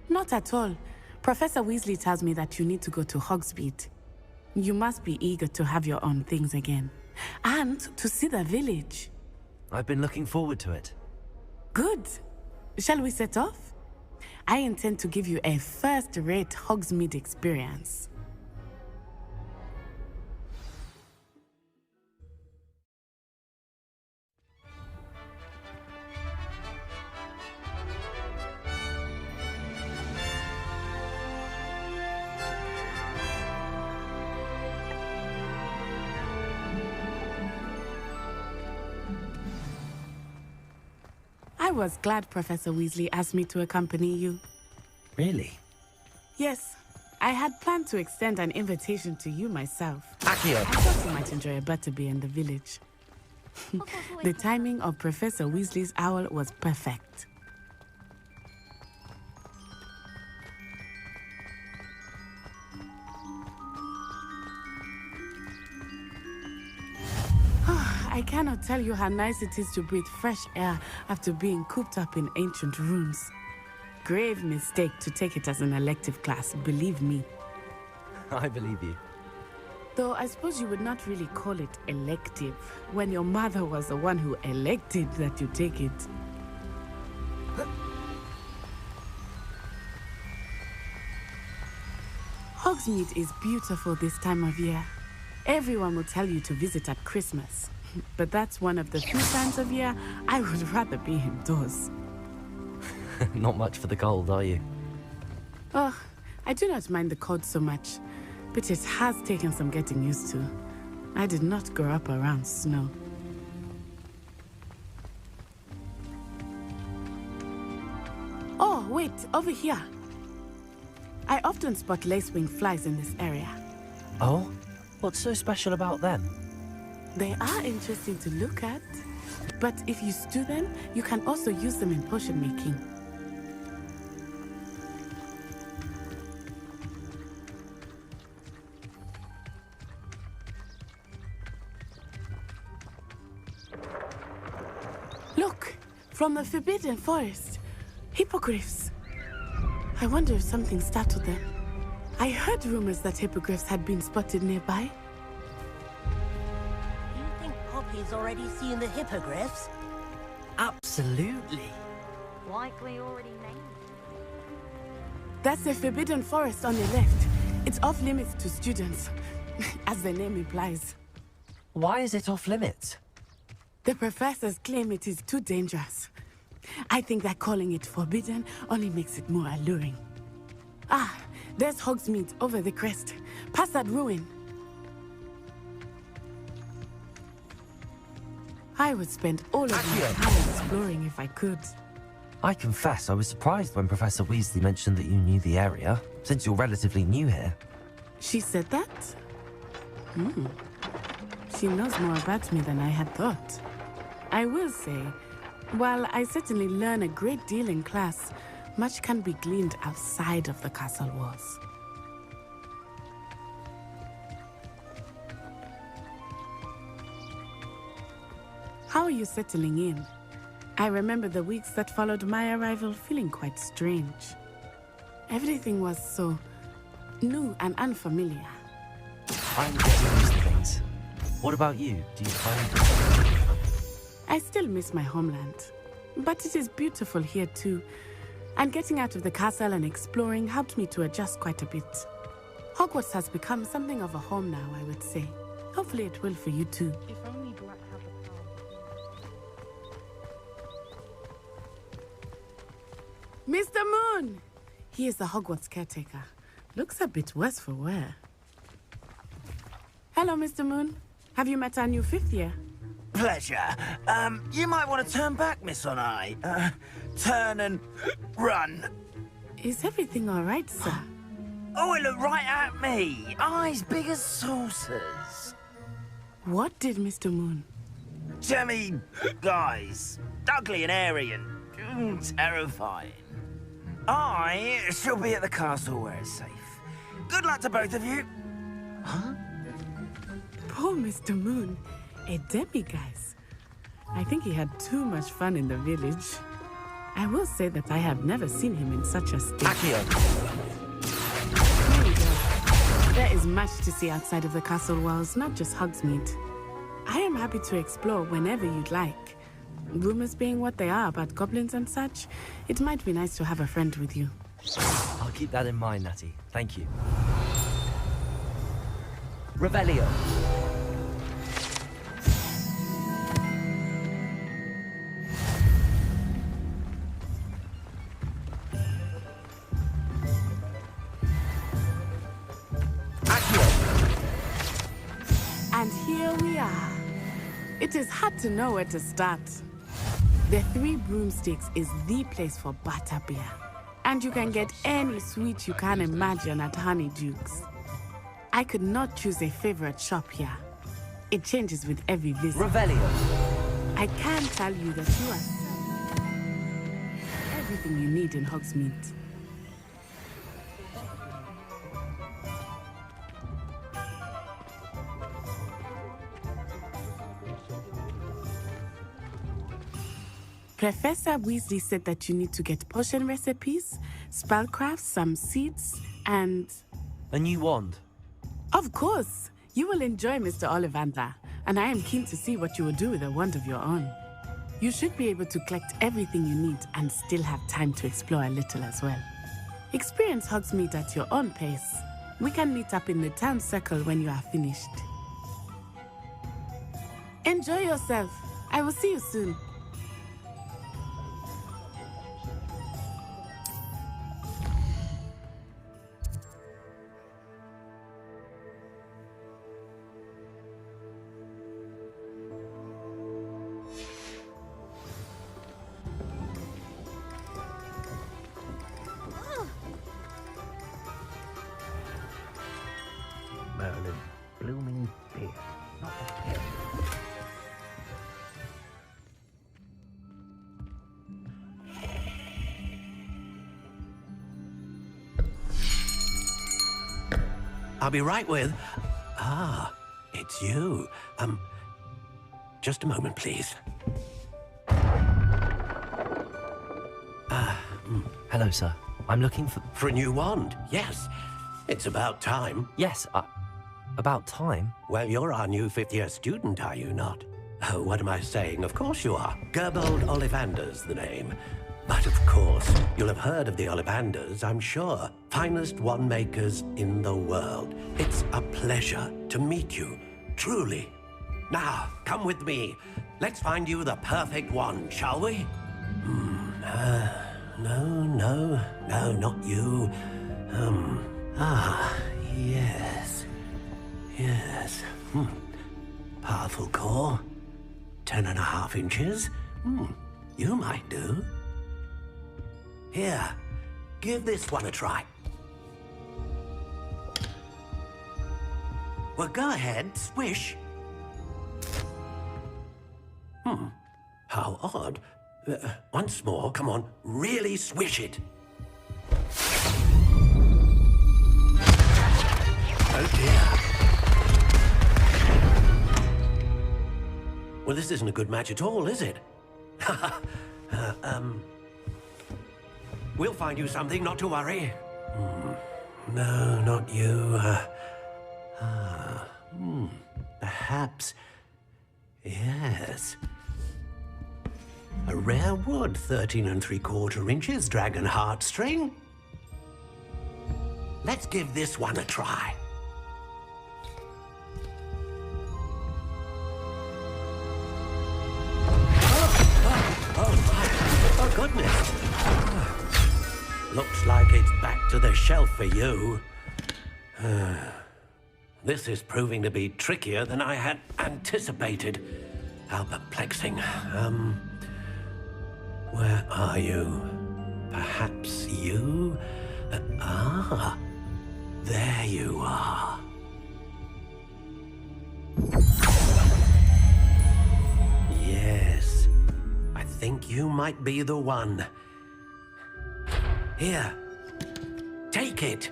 Not at all. Professor Weasley tells me that you need to go to Hogsmeade. You must be eager to have your own things again. And to see the village. I've been looking forward to it. Good. Shall we set off? I intend to give you a first-rate Hogsmeade experience. was glad Professor Weasley asked me to accompany you. Really? Yes, I had planned to extend an invitation to you myself. Accio! I thought you might enjoy a butterbeer in the village. The timing of Professor Weasley's owl was perfect. I cannot tell you how nice it is to breathe fresh air after being cooped up in ancient rooms. Grave mistake to take it as an elective class, believe me. I believe you. Though I suppose you would not really call it elective when your mother was the one who elected that you take it. Hogsmeade is beautiful this time of year. Everyone will tell you to visit at Christmas. But that's one of the few times of year I would rather be indoors. Not much for the cold, are you? Oh, I do not mind the cold so much, but it has taken some getting used to. I did not grow up around snow. Oh, wait, over here. I often spot lacewing flies in this area. Oh? What's so special about them? They are interesting to look at, but if you stew them, you can also use them in potion making. Look, from the Forbidden Forest, hippogriffs. I wonder if something startled them. I heard rumors that hippogriffs had been spotted nearby. You think Poppy's already seen the hippogriffs? Absolutely. Likely already named. That's the Forbidden Forest on the left. It's off limits to students, as the name implies. Why is it off limits? The professors claim it is too dangerous. I think that calling it forbidden only makes it more alluring. Ah, there's Hogsmeade over the crest, past that ruin. I would spend all of my time exploring if I could. I confess I was surprised when Professor Weasley mentioned that you knew the area, since you're relatively new here. She said that? She knows more about me than I had thought. I will say, while I certainly learn a great deal in class, much can be gleaned outside of the castle walls. How are you settling in? I remember the weeks that followed my arrival feeling quite strange. Everything was so new and unfamiliar. I'm getting used to things. What about you? Do you find... I still miss my homeland, but it is beautiful here too. And getting out of the castle and exploring helped me to adjust quite a bit. Hogwarts has become something of a home now, I would say. Hopefully it will for you too. If only Black had the power. Mr. Moon! He is the Hogwarts caretaker. Looks a bit worse for wear. Hello, Mr. Moon. Have you met our new fifth year? Pleasure. You might want to turn back, Miss Onai. Turn and run. Is everything all right, sir? Oh, it looked right at me. Eyes big as saucers. What did Mr. Moon? Jemmy guys. Ugly and airy and terrifying. I shall be at the castle where it's safe. Good luck to both of you. Huh? Poor Mr. Moon. A demiguise. I think he had too much fun in the village. I will say that I have never seen him in such a state. Accio! There you go. There is much to see outside of the castle walls, not just Hogsmeade. I am happy to explore whenever you'd like. Rumors being what they are about goblins and such, it might be nice to have a friend with you. I'll keep that in mind, Natty. Thank you. Revelio. And here we are. It is hard to know where to start. The Three Broomsticks is the place for butterbeer. And you can get any sweet you can imagine at Honeyduke's. I could not choose a favorite shop here. It changes with every visit. Revelio. I can tell you that you are everything you need in Hogsmeade. Professor Weasley said that you need to get potion recipes, spellcraft, some seeds, and... A new wand? Of course! You will enjoy Mr. Ollivander, and I am keen to see what you will do with a wand of your own. You should be able to collect everything you need and still have time to explore a little as well. Experience Hogsmeade at your own pace. We can meet up in the town circle when you are finished. Enjoy yourself. I will see you soon. Merlin, blooming beer. Not a pit. I'll be right with... Ah, it's you. Just a moment, please. Hello, sir. I'm looking for... For a new wand, yes. It's about time. Yes, about time? Well, you're our new fifth-year student, are you not? Oh, what am I saying? Of course you are. Gerbold Ollivander's the name. But of course, you'll have heard of the Ollivanders, I'm sure. Finest wand makers in the world. It's a pleasure to meet you, truly. Now, come with me. Let's find you the perfect wand, shall we? No, not you. Yes. Powerful core. 10.5 inches. You might do. Here, give this one a try. Well, go ahead, swish. How odd. Once more, come on, really swish it. Oh dear. Well, this isn't a good match at all, is it? We'll find you something, not to worry. No, not you. Perhaps... Yes. A rare wood, 13 3/4 inches, dragon heartstring. Let's give this one a try. Oh, goodness. Looks like it's back to the shelf for you. This is proving to be trickier than I had anticipated. How perplexing. Where are you? Perhaps you? There you are. Yes, I think you might be the one. Here, take it.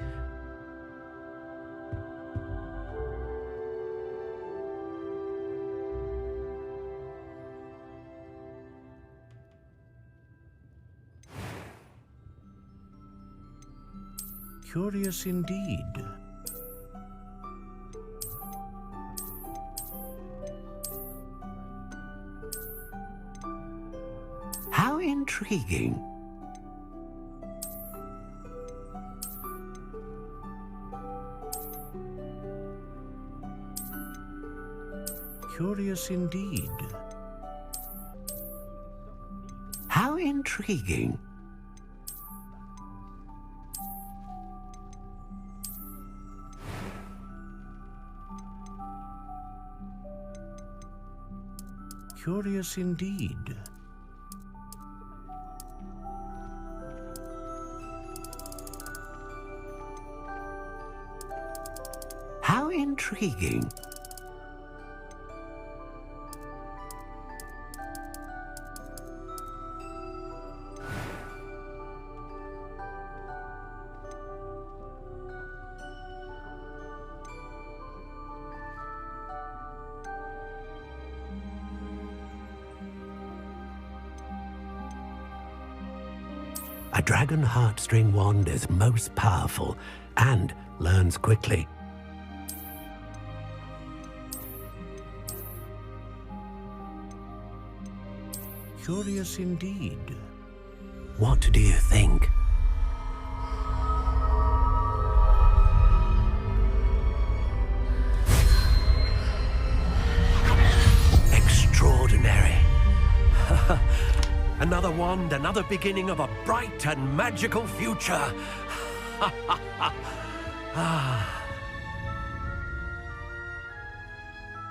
Curious indeed. How intriguing. Curious indeed. How intriguing. Curious indeed. intriguing. A dragon heartstring wand is most powerful and learns quickly. Curious indeed. What do you think? Extraordinary. Another wand, another beginning of a bright and magical future.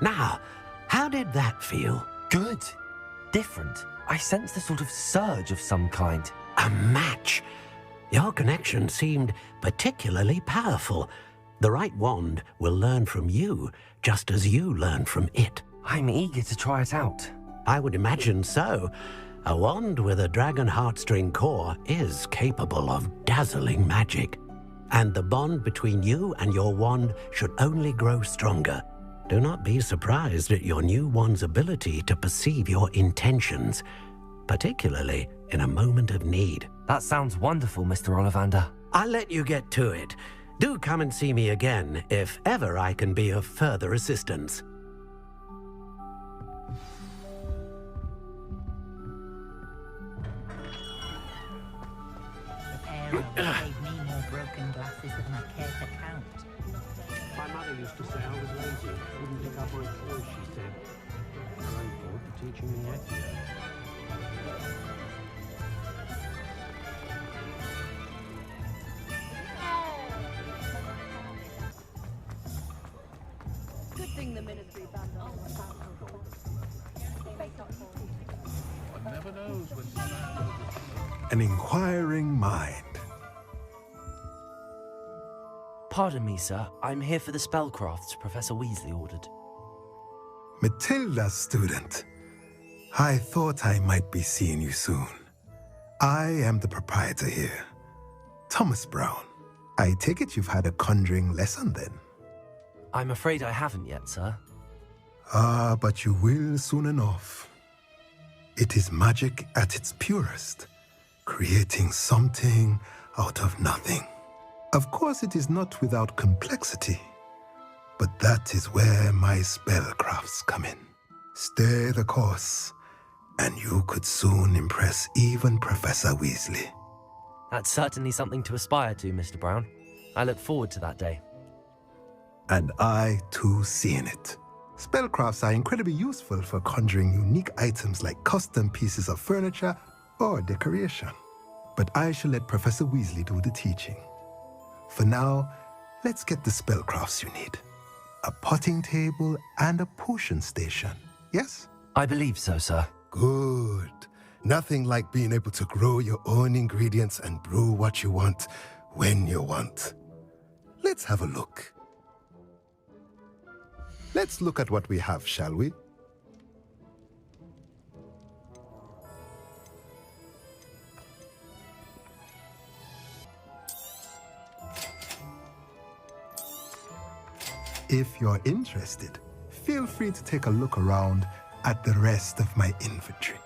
Now, how did that feel? Good. Different. I sensed a sort of surge of some kind. A match. Your connection seemed particularly powerful. The right wand will learn from you, just as you learn from it. I'm eager to try it out. I would imagine so. A wand with a dragon heartstring core is capable of dazzling magic. And the bond between you and your wand should only grow stronger. Do not be surprised at your new wand's ability to perceive your intentions, particularly in a moment of need. That sounds wonderful, Mr. Ollivander. I'll let you get to it. Do come and see me again if ever I can be of further assistance. Gave me more broken glasses than I care to count. My mother used to say I was lazy. Wouldn't pick up my toys, she said. I'm grateful for teaching me accurate. Good thing the ministry banned us. One never knows when An inquiring mind. Pardon me, sir. I'm here for the spellcrafts Professor Weasley ordered. Matilda, student. I thought I might be seeing you soon. I am the proprietor here, Thomas Brown. I take it you've had a conjuring lesson then? I'm afraid I haven't yet, sir. Ah, but you will soon enough. It is magic at its purest, creating something out of nothing. Of course, it is not without complexity, but that is where my spellcrafts come in. Stay the course, and you could soon impress even Professor Weasley. That's certainly something to aspire to, Mr. Brown. I look forward to that day. And I, too, see in it. Spellcrafts are incredibly useful for conjuring unique items like custom pieces of furniture or decoration. But I shall let Professor Weasley do the teaching. For now, let's get the spellcrafts you need. A potting table and a potion station, yes? I believe so, sir. Good. Nothing like being able to grow your own ingredients and brew what you want when you want. Let's have a look. Let's look at what we have, shall we? If you're interested, feel free to take a look around at the rest of my inventory.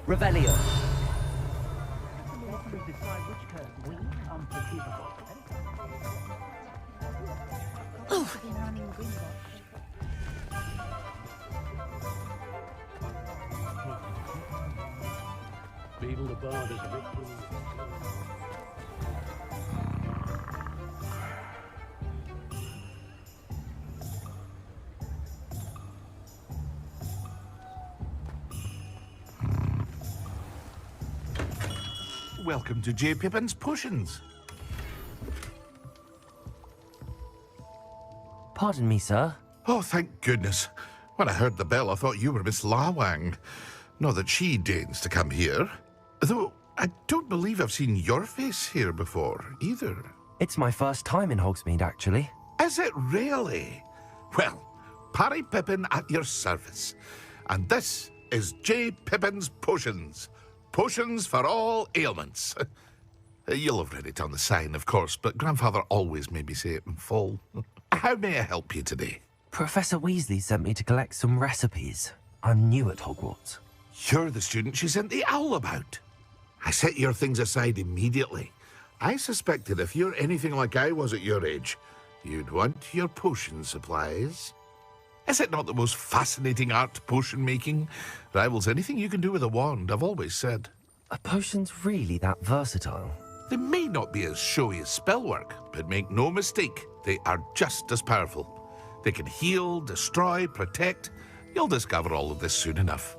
Revelio. Beetle the Bard is a bit cool. Welcome to J. Pippin's Potions. Pardon me, sir. Oh, thank goodness. When I heard the bell, I thought you were Miss Lawang. Not that she deigns to come here. Though, I don't believe I've seen your face here before, either. It's my first time in Hogsmeade, actually. Is it really? Well, Parry Pippin at your service. And this is J. Pippin's Potions. Potions for all ailments. You'll have read it on the sign, of course, but Grandfather always made me say it in full. How may I help you today? Professor Weasley sent me to collect some recipes. I'm new at Hogwarts. You're the student she sent the owl about. I set your things aside immediately. I suspected if you're anything like I was at your age, you'd want your potion supplies. Is it not the most fascinating art, potion making? Rivals anything you can do with a wand, I've always said. Are potions really that versatile? They may not be as showy as spellwork, but make no mistake, they are just as powerful. They can heal, destroy, protect. You'll discover all of this soon enough.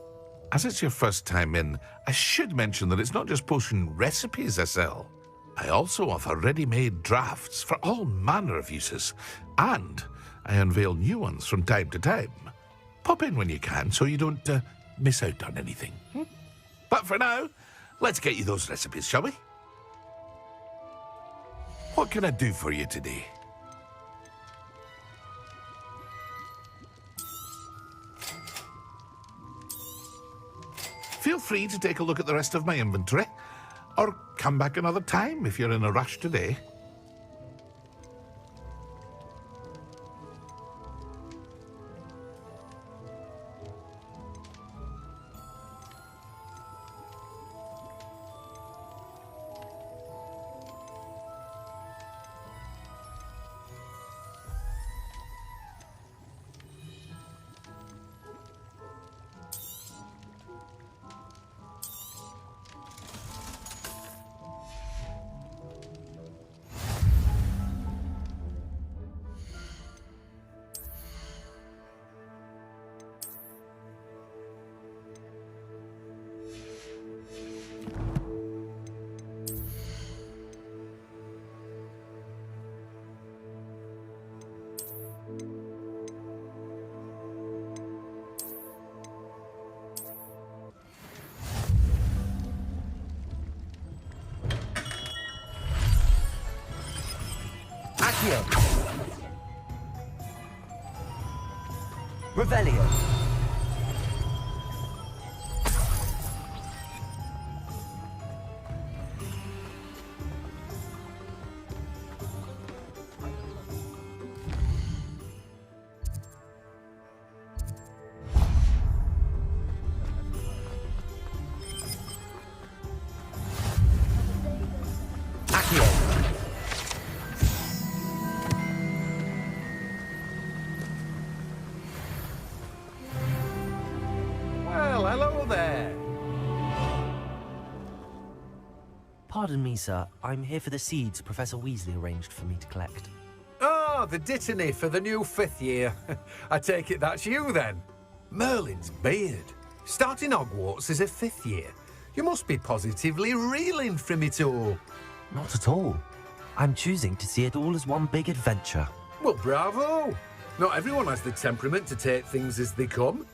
As it's your first time in, I should mention that it's not just potion recipes I sell. I also offer ready-made drafts for all manner of uses, and I unveil new ones from time to time. Pop in when you can so you don't miss out on anything. But for now, let's get you those recipes, shall we? What can I do for you today? Feel free to take a look at the rest of my inventory, or come back another time if you're in a rush today. Accio. Revelio. Well, hello there. Pardon me, sir. I'm here for the seeds Professor Weasley arranged for me to collect. Oh, the dittany for the new 5th year. I take it that's you, then. Merlin's beard. Starting Hogwarts as a 5th year. You must be positively reeling from it all. Not at all. I'm choosing to see it all as one big adventure. Well, bravo. Not everyone has the temperament to take things as they come.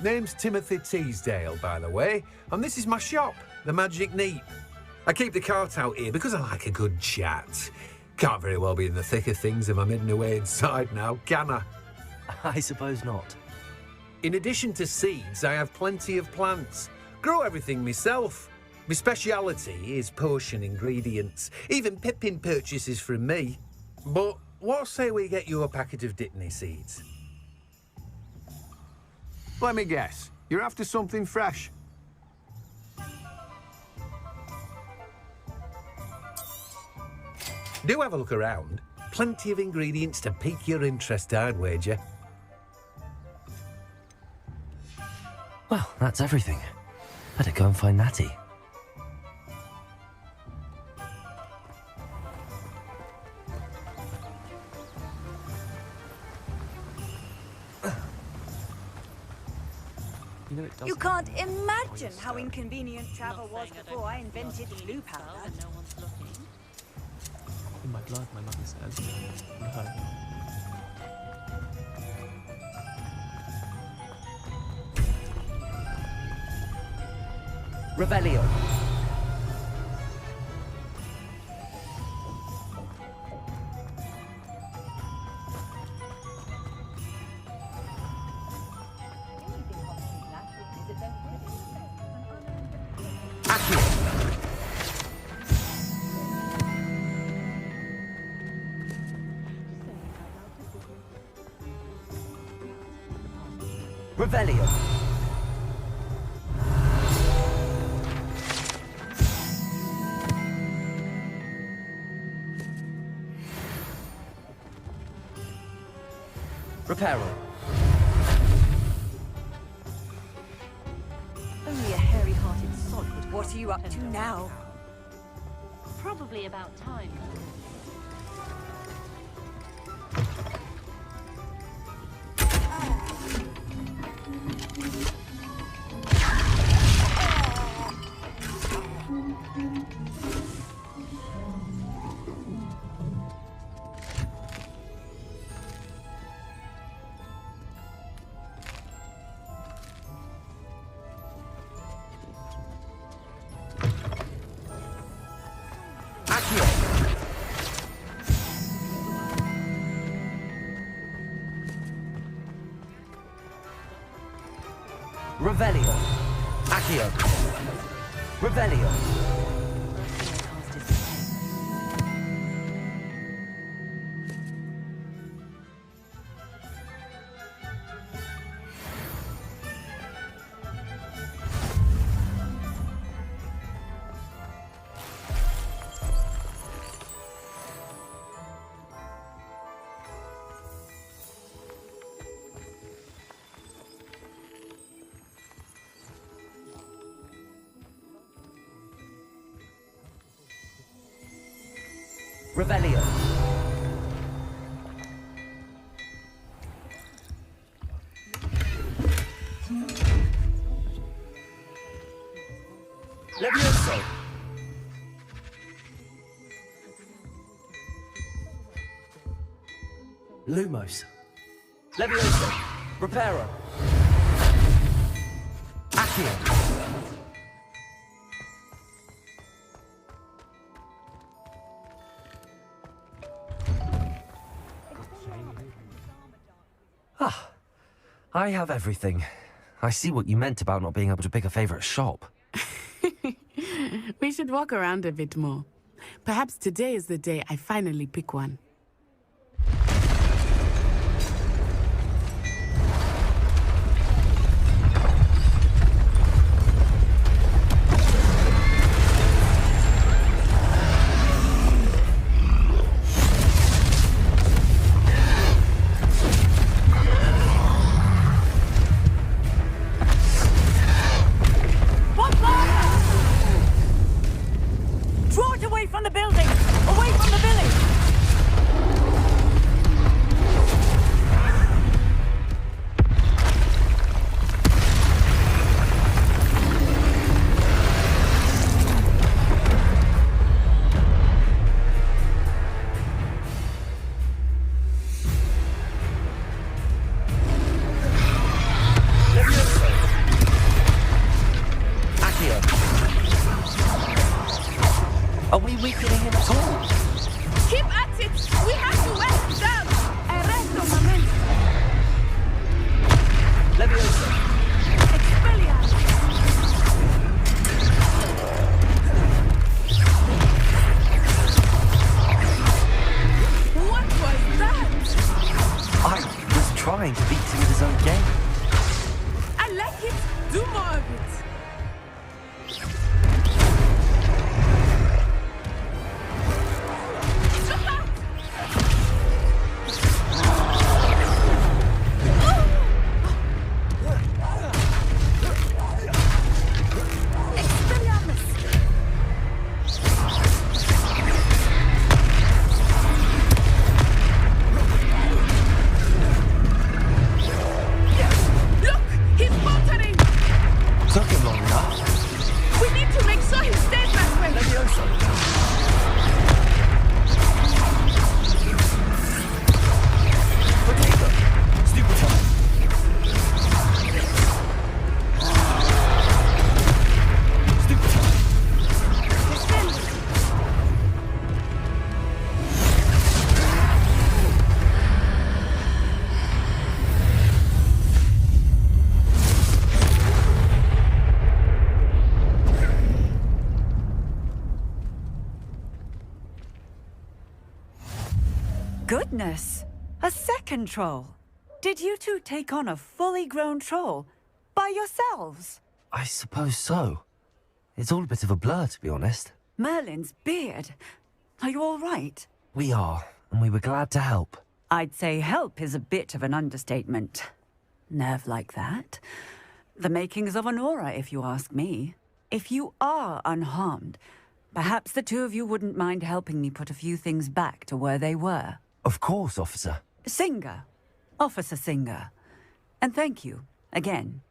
Name's Timothy Teasdale, by the way, and this is my shop, the Magic Neat. I keep the cart out here because I like a good chat. Can't very well be in the thick of things if I'm hidden away inside now, can I? I suppose not. In addition to seeds, I have plenty of plants. Grow everything myself. My speciality is potion ingredients. Even Pippin purchases from me. But what say we get you a packet of Dittany seeds? Let me guess. You're after something fresh. Do have a look around. Plenty of ingredients to pique your interest, I'd wager. Well, that's everything. Better go and find Natty. You can't imagine how inconvenient travel was before I invented glue powder. In my blood, my mother says. Blood. Revelio. Revelio. Reparo. Only a hairy-hearted sod would. What are you up to now? Probably about time. Revelio. Accio. Revelio. Revelio. Levioso. Lumos. Levioso. Reparo. Accio. Ah, I have everything. I see what you meant about not being able to pick a favorite shop. We should walk around a bit more. Perhaps today is the day I finally pick one. Draw it away from the building! Away from the village! Are we weakening him at all? Keep at it! We have to west down! Arresto momento! Levioso. Expelliarmus! What was that? I was trying to beat him at his own game. I like it! Do more of it! Goodness! A second troll! Did you two take on a fully grown troll? By yourselves? I suppose so. It's all a bit of a blur, to be honest. Merlin's beard. Are you all right? We are, and we were glad to help. I'd say help is a bit of an understatement. Nerve like that. The makings of an aura, if you ask me. If you are unharmed, perhaps the two of you wouldn't mind helping me put a few things back to where they were. Of course, officer. Singer. Officer Singer. And thank you, again.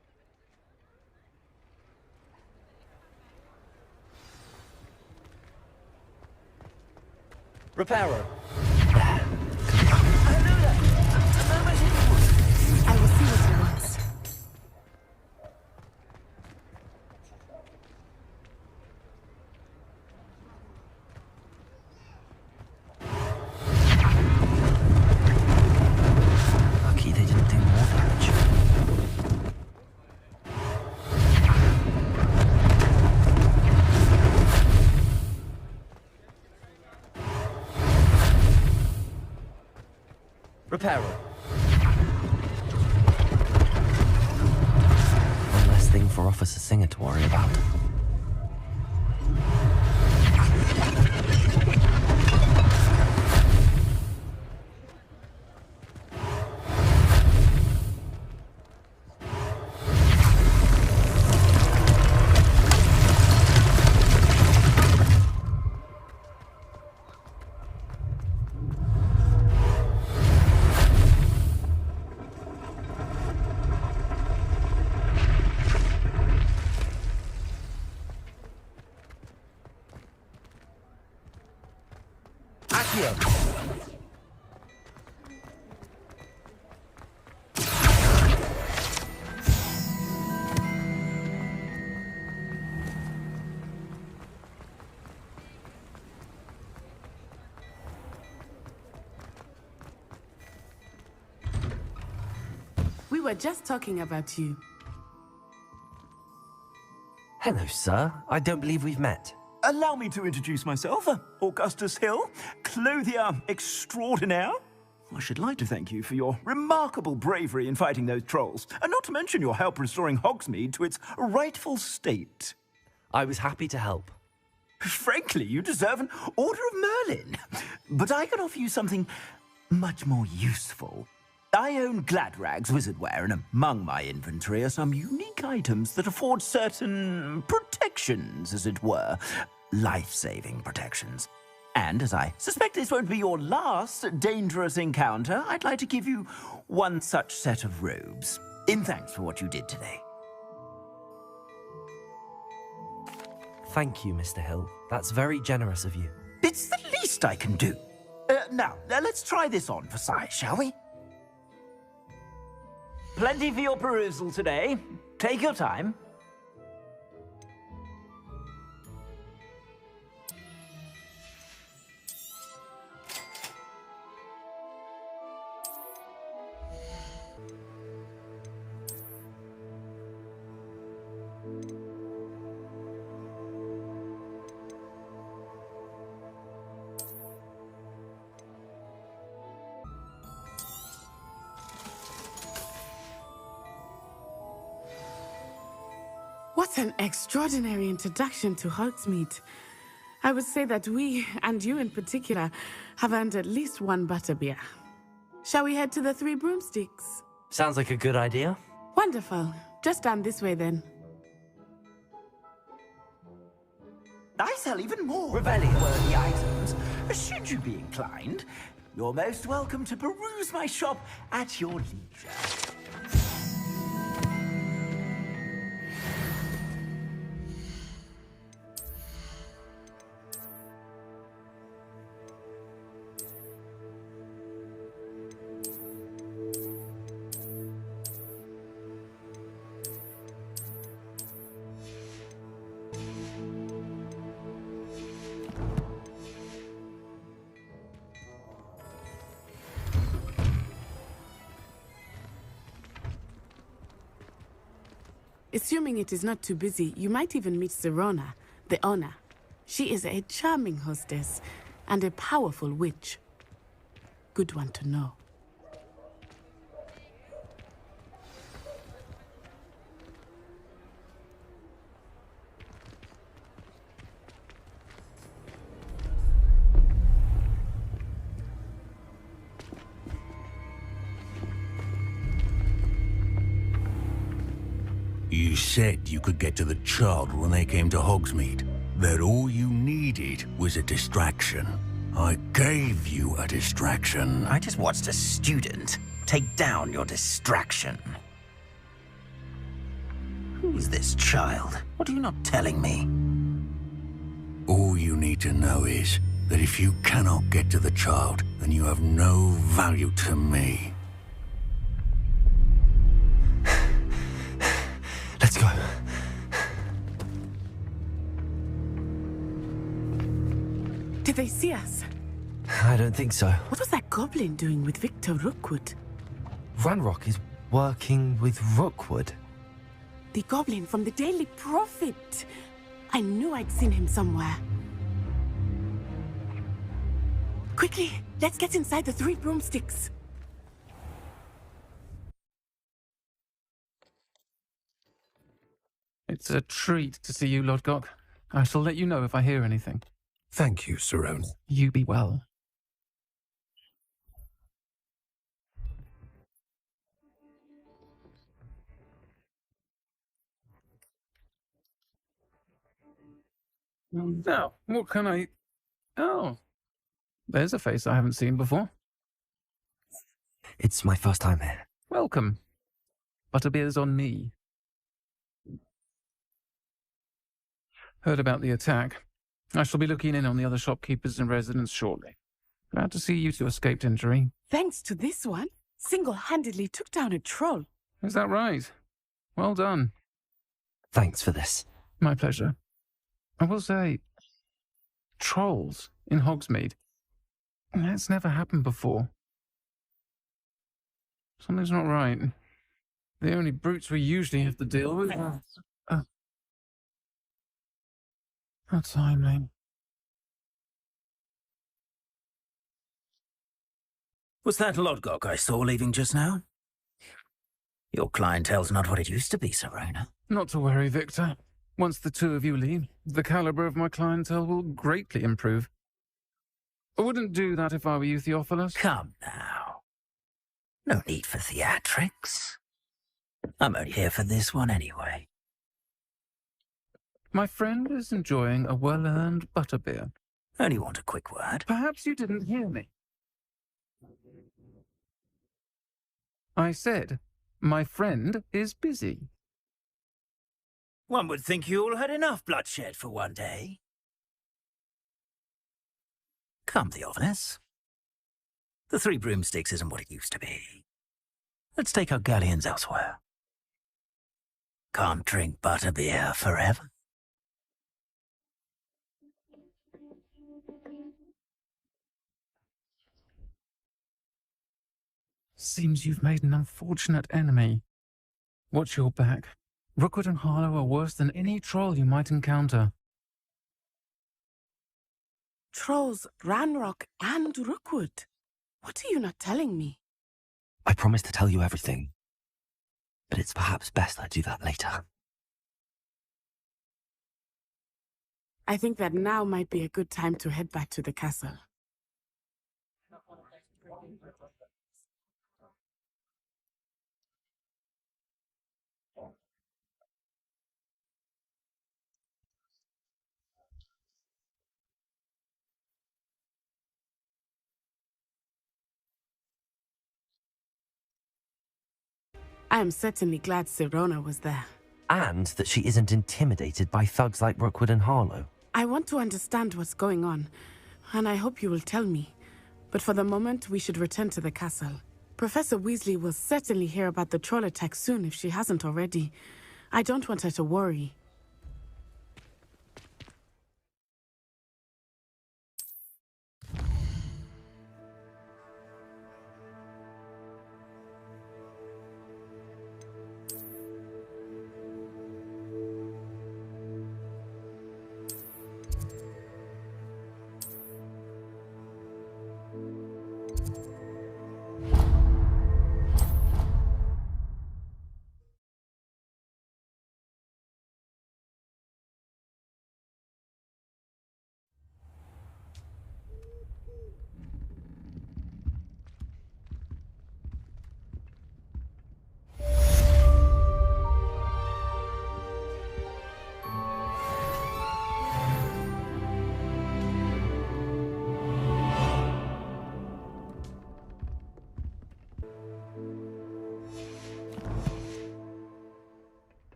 Repairer. I will see what he wants. Lucky they didn't do more damage. Repairer. One less thing for Officer Singer to worry about. We were just talking about you. Hello, sir. I don't believe we've met. Allow me to introduce myself, Augustus Hill, clothier extraordinaire. I should like to thank you for your remarkable bravery in fighting those trolls, and not to mention your help restoring Hogsmeade to its rightful state. I was happy to help. Frankly, you deserve an Order of Merlin. But I can offer you something much more useful. I own Gladrag's wizardware, and among my inventory are some unique items that afford certain protections, as it were. Life-saving protections. And as I suspect this won't be your last dangerous encounter, I'd like to give you one such set of robes, in thanks for what you did today. Thank you, Mr. Hill. That's very generous of you. It's the least I can do. Now, let's try this on for size, shall we? Plenty for your perusal today. Take your time. What an extraordinary introduction to Hogsmeade. I would say that we, and you in particular, have earned at least one butterbeer. Shall we head to the Three Broomsticks? Sounds like a good idea. Wonderful. Just down this way then. I sell even more Rebellion-worthy items. Should you be inclined, you're most welcome to peruse my shop at your leisure. Assuming it is not too busy, you might even meet Serona, the owner. She is a charming hostess and a powerful witch. good one to know. You said you could get to the child when they came to Hogsmeade. That all you needed was a distraction. I gave you a distraction. I just watched a student take down your distraction. Who's this child? What are you not telling me? All you need to know is that if you cannot get to the child, then you have no value to me. Let's go. Did they see us? I don't think so. What was that goblin doing with Victor Rookwood? Ranrock is working with Rookwood. The goblin from the Daily Prophet. I knew I'd seen him somewhere. Quickly, let's get inside the 3 broomsticks. It's a treat to see you, Lodgok. I shall let you know if I hear anything. Thank you, Serona. You be well. Now, what can I... Oh, there's a face I haven't seen before. It's my first time here. Welcome. Butterbeer's on me. Heard about the attack. I shall be looking in on the other shopkeepers and residents shortly. Glad to see you two escaped injury. Thanks to this one, single-handedly took down a troll. Is that right? Well done. Thanks for this. My pleasure. I will say, trolls in Hogsmeade. That's never happened before. Something's not right. The only brutes we usually have to deal with. How timely. Was that Lodgok I saw leaving just now? Your clientele's not what it used to be, Serona. Not to worry, Victor. Once the two of you leave, the caliber of my clientele will greatly improve. I wouldn't do that if I were you, Theophilus. Come now. No need for theatrics. I'm only here for this one anyway. My friend is enjoying a well-earned butterbeer. Only want a quick word. Perhaps you didn't hear me. I said, my friend is busy. One would think you all had enough bloodshed for one day. Come, Theophilus. The 3 broomsticks isn't what it used to be. Let's take our galleons elsewhere. Can't drink butterbeer forever. Seems you've made an unfortunate enemy. Watch your back. Rookwood and Harlow are worse than any troll you might encounter. Trolls, Ranrock, and Rookwood. What are you not telling me? I promise to tell you everything. But it's perhaps best I do that later. I think that now might be a good time to head back to the castle. I am certainly glad Serona was there. And that she isn't intimidated by thugs like Rookwood and Harlow. I want to understand what's going on, and I hope you will tell me. But for the moment, we should return to the castle. Professor Weasley will certainly hear about the troll attack soon if she hasn't already. I don't want her to worry.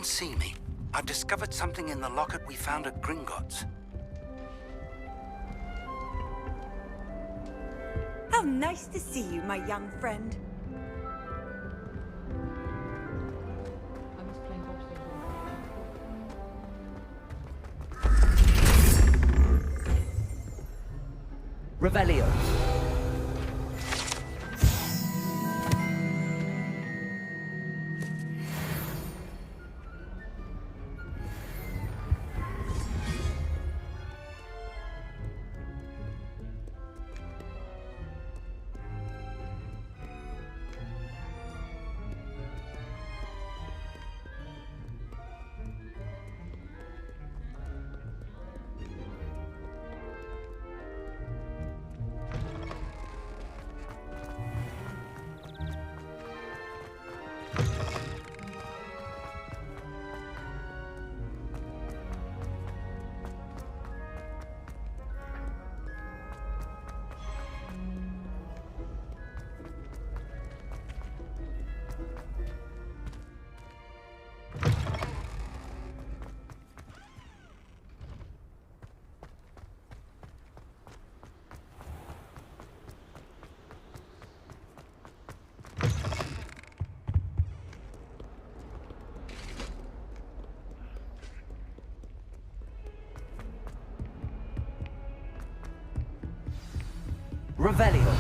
and see me. I've discovered something in the locket we found at Gringotts. How nice to see you, my young friend. Revelio. Revelio.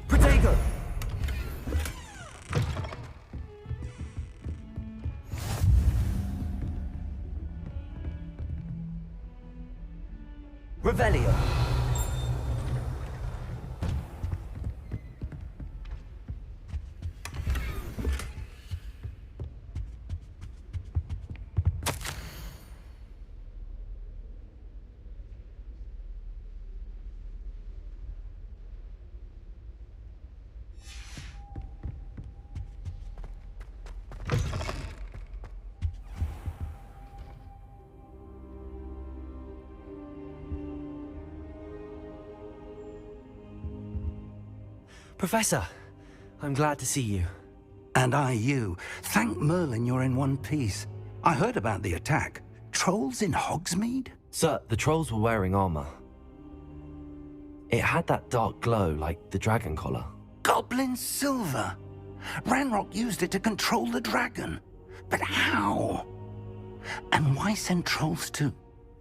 Protego. Revelio. Professor, I'm glad to see you. And I you. Thank Merlin you're in one piece. I heard about the attack. Trolls in Hogsmeade? Sir, the trolls were wearing armor. It had that dark glow like the dragon collar. Goblin silver! Ranrock used it to control the dragon. But how? And why send trolls too?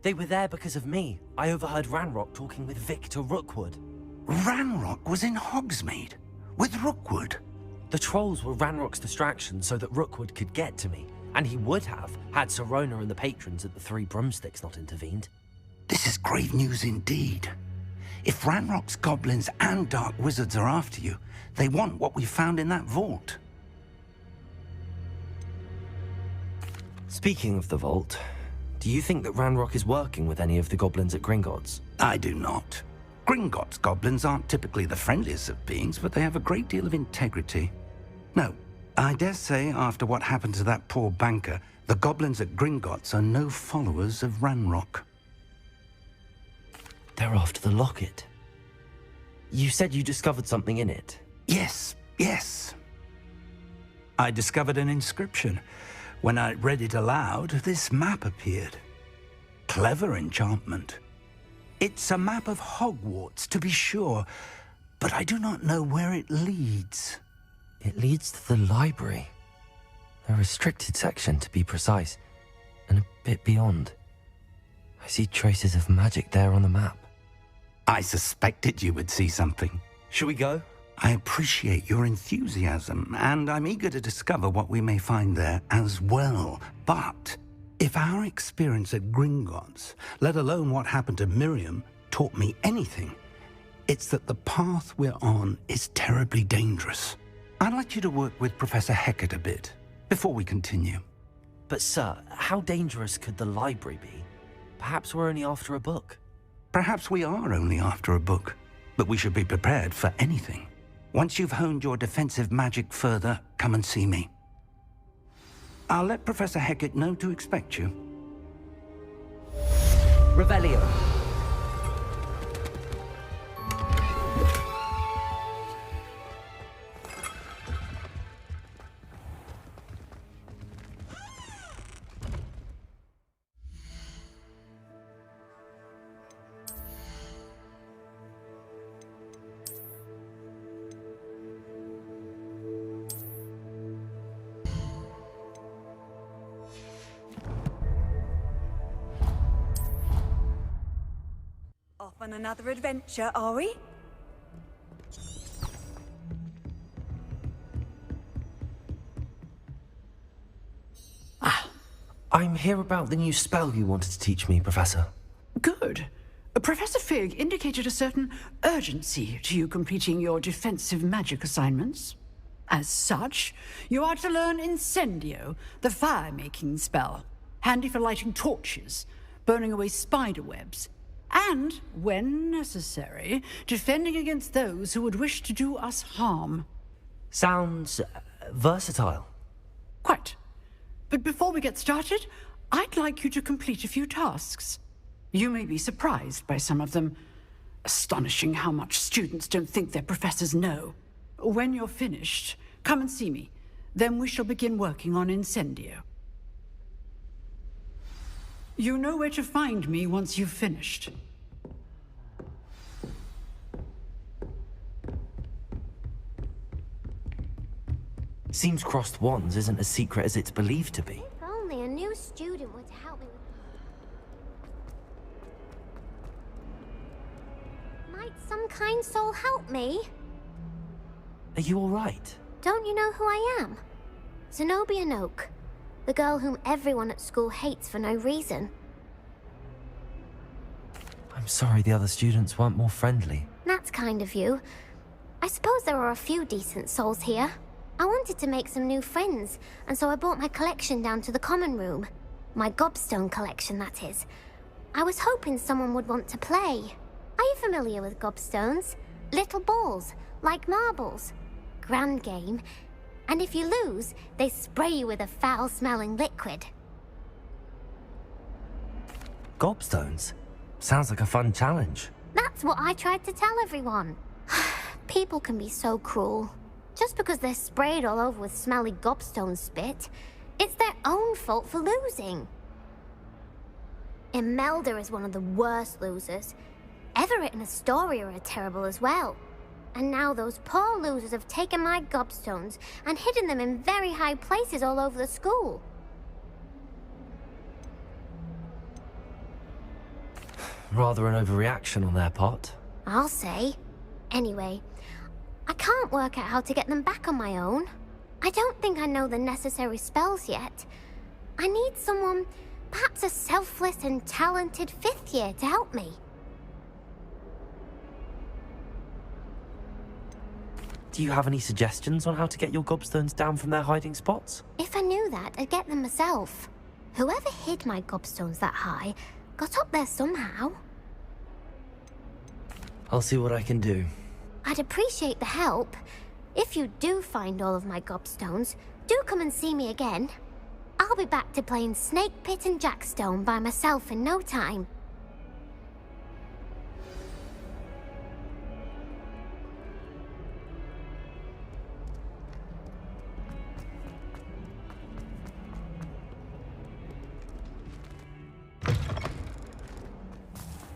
They were there because of me. I overheard Ranrock talking with Victor Rookwood. Ranrock was in Hogsmeade? With Rookwood? The trolls were Ranrock's distraction so that Rookwood could get to me. And he would have, had Sirona and the patrons at the Three Broomsticks not intervened. This is grave news indeed. If Ranrock's goblins and dark wizards are after you, they want what we found in that vault. Speaking of the vault, do you think that Ranrock is working with any of the goblins at Gringotts? I do not. Gringotts goblins aren't typically the friendliest of beings, but they have a great deal of integrity. No, I dare say after what happened to that poor banker, the goblins at Gringotts are no followers of Ranrock. They're after the locket. You said you discovered something in it. Yes. I discovered an inscription. When I read it aloud, this map appeared. Clever enchantment. It's a map of Hogwarts, to be sure, but I do not know where it leads. It leads to the library. A restricted section, to be precise, and a bit beyond. I see traces of magic there on the map. I suspected you would see something. Shall we go? I appreciate your enthusiasm, and I'm eager to discover what we may find there as well. But if our experience at Gringotts, let alone what happened to Miriam, taught me anything, it's that the path we're on is terribly dangerous. I'd like you to work with Professor Hecat a bit before we continue. But sir, how dangerous could the library be? Perhaps we're only after a book. Perhaps we are only after a book, but we should be prepared for anything. Once you've honed your defensive magic further, come and see me. I'll let Professor Hecat know to expect you. Revelio. on another adventure, are we? I'm here about the new spell you wanted to teach me, Professor. Good. Professor Fig indicated a certain urgency to you completing your defensive magic assignments. As such, you are to learn Incendio, the fire-making spell, handy for lighting torches, burning away spider webs, and, when necessary, defending against those who would wish to do us harm. Sounds versatile. Quite. But before we get started, I'd like you to complete a few tasks. You may be surprised by some of them. Astonishing how much students don't think their professors know. When you're finished, come and see me. Then we shall begin working on Incendio. You know where to find me once you've finished. Seems crossed wands isn't as secret as it's believed to be. If only a new student were to help me with... Might some kind soul help me? Are you all right? Don't you know who I am? Zenobia Noak. The girl whom everyone at school hates for no reason. I'm sorry the other students weren't more friendly. That's kind of you. I suppose there are a few decent souls here. I wanted to make some new friends, and so I brought my collection down to the common room. My gobstone collection, that is. I was hoping someone would want to play. Are you familiar with gobstones? Little balls, like marbles. Grand game. And if you lose, they spray you with a foul-smelling liquid. Gobstones? Sounds like a fun challenge. That's what I tried to tell everyone. People can be so cruel. Just because they're sprayed all over with smelly gobstone spit, it's their own fault for losing. Imelda is one of the worst losers. Everett and Astoria are terrible as well. And now those poor losers have taken my gobstones and hidden them in very high places all over the school. Rather an overreaction on their part. I'll say. Anyway, I can't work out how to get them back on my own. I don't think I know the necessary spells yet. I need someone, perhaps a selfless and talented fifth year to help me. Do you have any suggestions on how to get your gobstones down from their hiding spots? If I knew that, I'd get them myself. Whoever hid my gobstones that high got up there somehow. I'll see what I can do. I'd appreciate the help. If you do find all of my gobstones, do come and see me again. I'll be back to playing Snake Pit and Jackstone by myself in no time.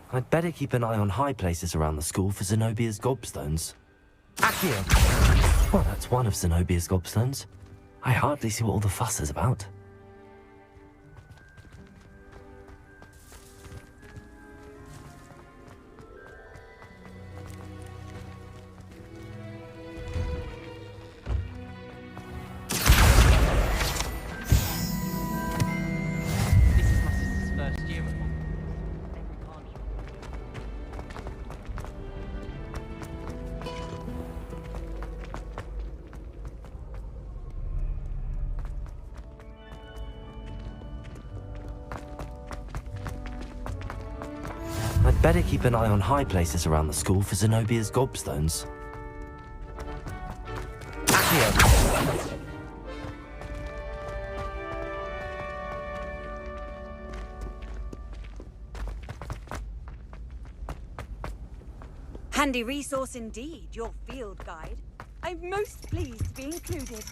I'd better keep an eye on high places around the school for Zenobia's gobstones. Accio! Well, that's one of Zenobia's gobstones. I hardly see what all the fuss is about. I'd better keep an eye on high places around the school for Zenobia's gobstones. Accio! Handy resource indeed, your field guide. I'm most pleased to be included.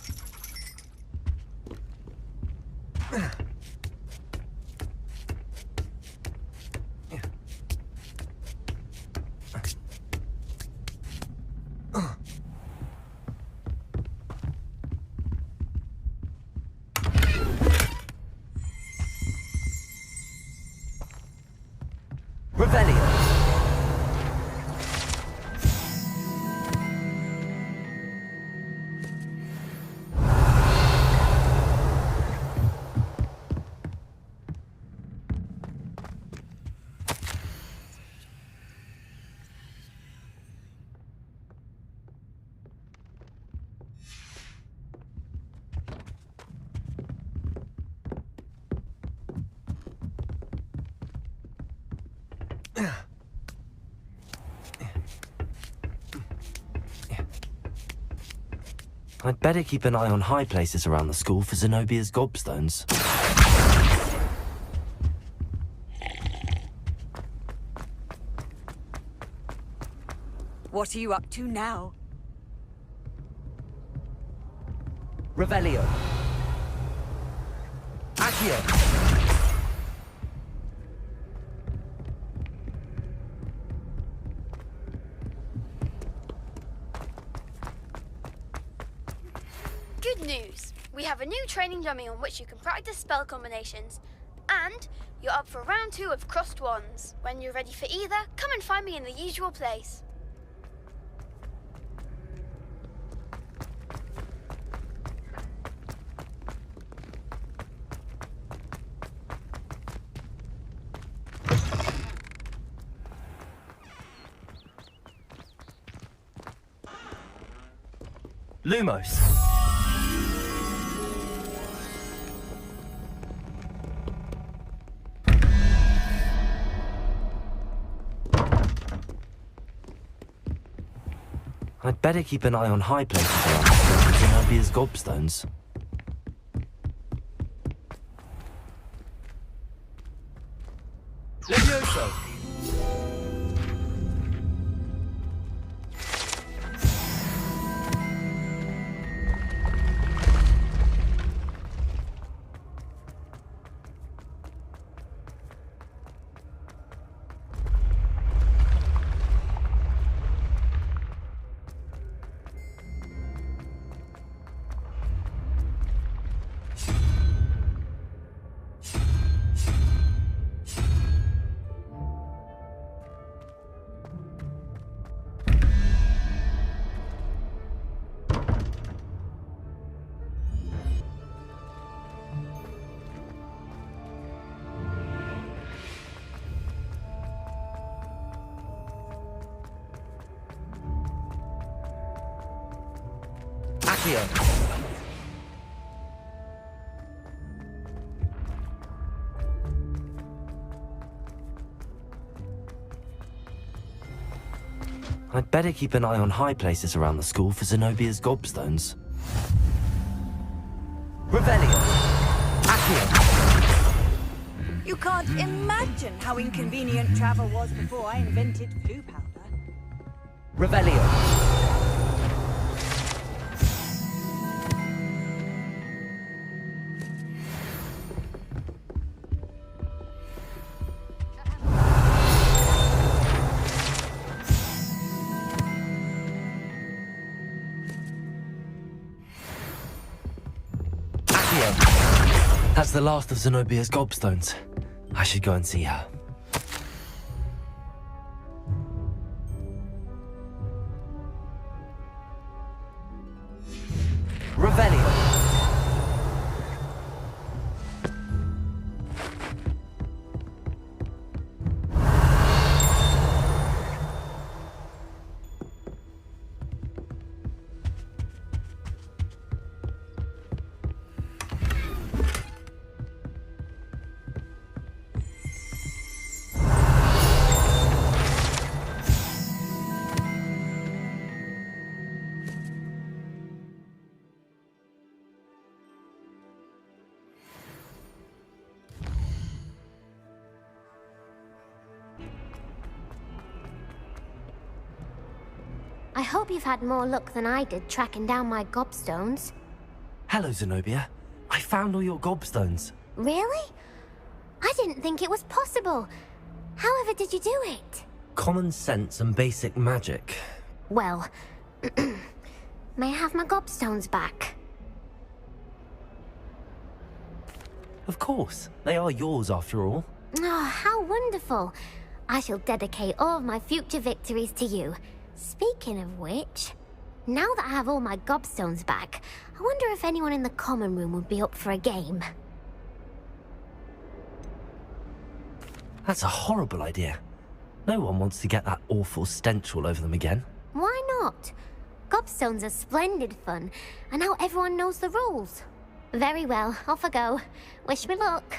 Revelio! I'd better keep an eye on high places around the school for Zenobia's gobstones. What are you up to now? Revelio. Accio. Good news! We have a new training dummy on which you can practice spell combinations. And you're up for round 2 of Crossed Wands. When you're ready for either, come and find me in the usual place. Lumos. I'd better keep an eye on high places around Zenobia's gobstones. Levioso! Accio. I'd better keep an eye on high places around the school for Zenobia's gobstones. Revelio. Accio. You can't imagine how inconvenient travel was before I invented blue powder. Revelio. That's the last of Zenobia's gobstones. I should go and see her. Revelio. I hope you've had more luck than I did tracking down my gobstones. Hello, Zenobia. I found all your gobstones. Really? I didn't think it was possible. However did you do it? Common sense and basic magic. Well, may I have my gobstones back? Of course. They are yours after all. Oh, how wonderful. I shall dedicate all of my future victories to you. Speaking of which, now that I have all my gobstones back, I wonder if anyone in the common room would be up for a game. That's a horrible idea. No one wants to get that awful stench all over them again. Why not? Gobstones are splendid fun, and now everyone knows the rules. Very well, off I go. Wish me luck.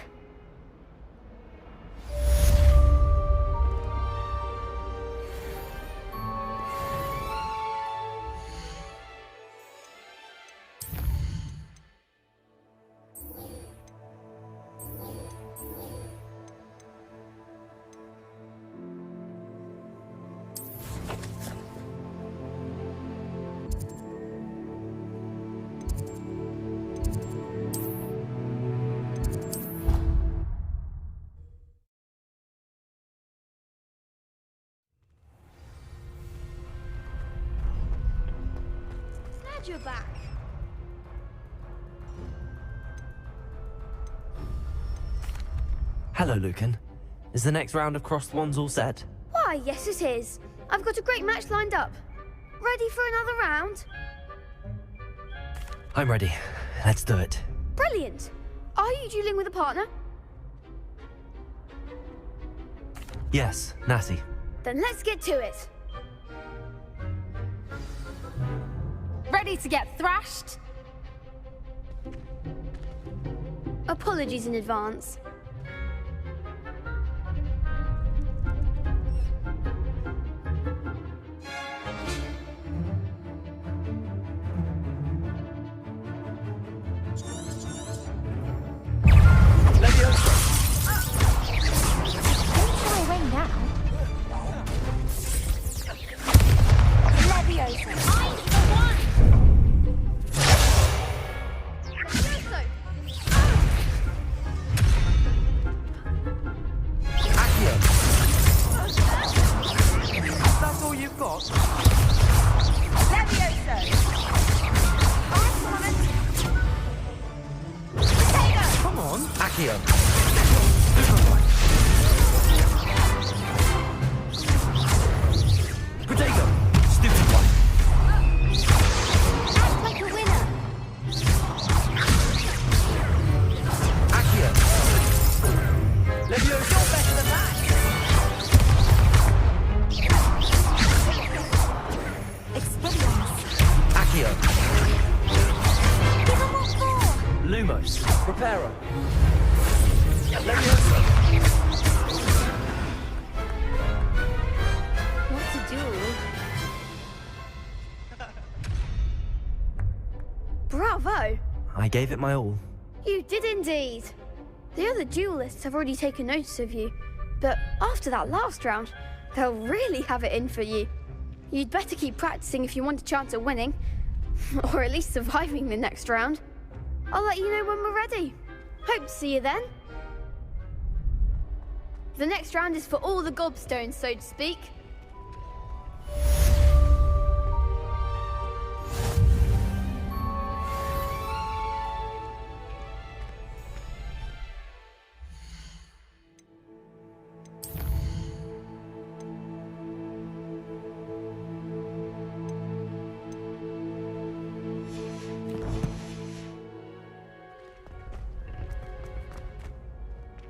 glad you're back. Hello, Lucan. Is the next round of crossed wands all set? Why, yes it is. I've got a great match lined up. Ready for another round? I'm ready. Let's do it. Brilliant. Are you dueling with a partner? Yes, Natty. Then let's get to it. Ready to get thrashed? Apologies in advance. That's all you've got? Come on. Accio. Potato. Stupid one. Act like a winner. Accio. Leviosa. You're better than that. Accio. Give 'em what for? Lumos. Reparo. Leviosa. What's a duel? Bravo! I gave it my all. You did indeed. The other duelists have already taken notice of you, but after that last round, they'll really have it in for you. You'd better keep practicing if you want a chance at winning, or at least surviving the next round. I'll let you know when we're ready. Hope to see you then. The next round is for all the gobstones, so to speak.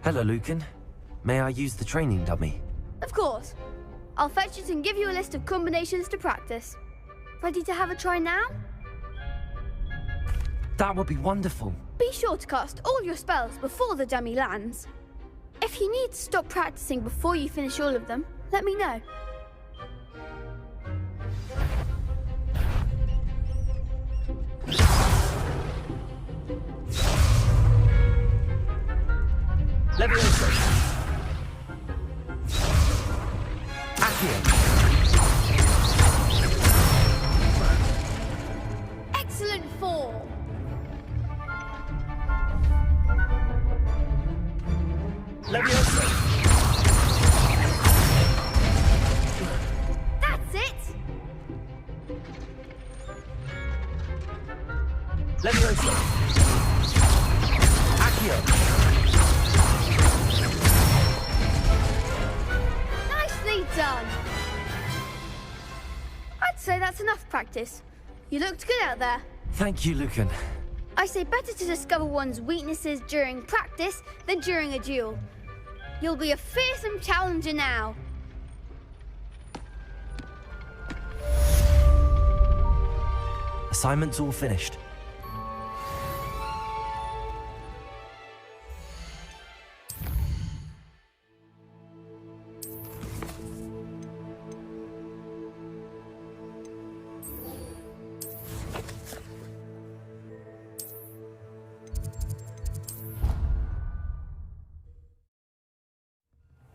Hello, Lucan. May I use the training dummy? Of course. I'll fetch it and give you a list of combinations to practice. Ready to have a try now? That would be wonderful. Be sure to cast all your spells before the dummy lands. If you need to stop practicing before you finish all of them, let me know. Leviosa. Accio. Excellent form. Leviosa. That's it. Leviosa. Accio. Nicely done. I'd say that's enough practice. You looked good out there. Thank you, Lucan. I say better to discover one's weaknesses during practice than during a duel. You'll be a fearsome challenger now. Assignment's all finished.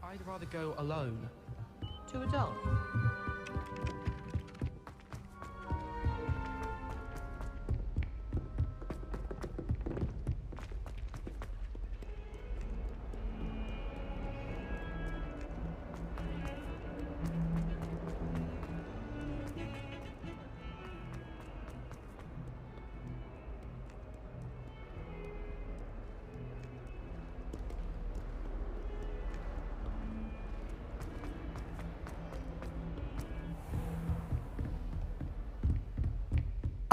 I'd rather go alone. Too adult.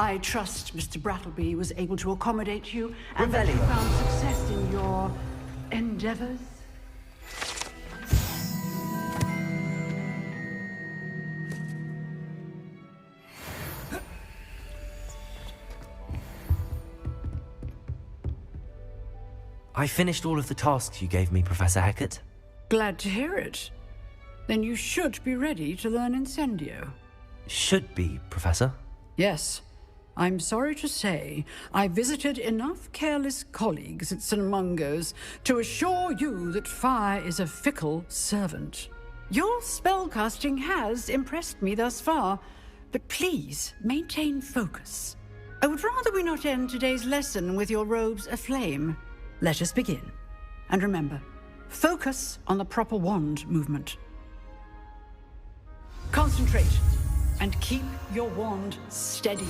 I trust Mr. Brattleby was able to accommodate you and that you found success in your endeavors. I finished all of the tasks you gave me, Professor Hecat. Glad to hear it. Then you should be ready to learn Incendio. Should be, Professor. Yes. I'm sorry to say, I visited enough careless colleagues at St. Mungo's to assure you that fire is a fickle servant. Your spellcasting has impressed me thus far, but please maintain focus. I would rather we not end today's lesson with your robes aflame. Let us begin. And remember, focus on the proper wand movement. Concentrate and keep your wand steady.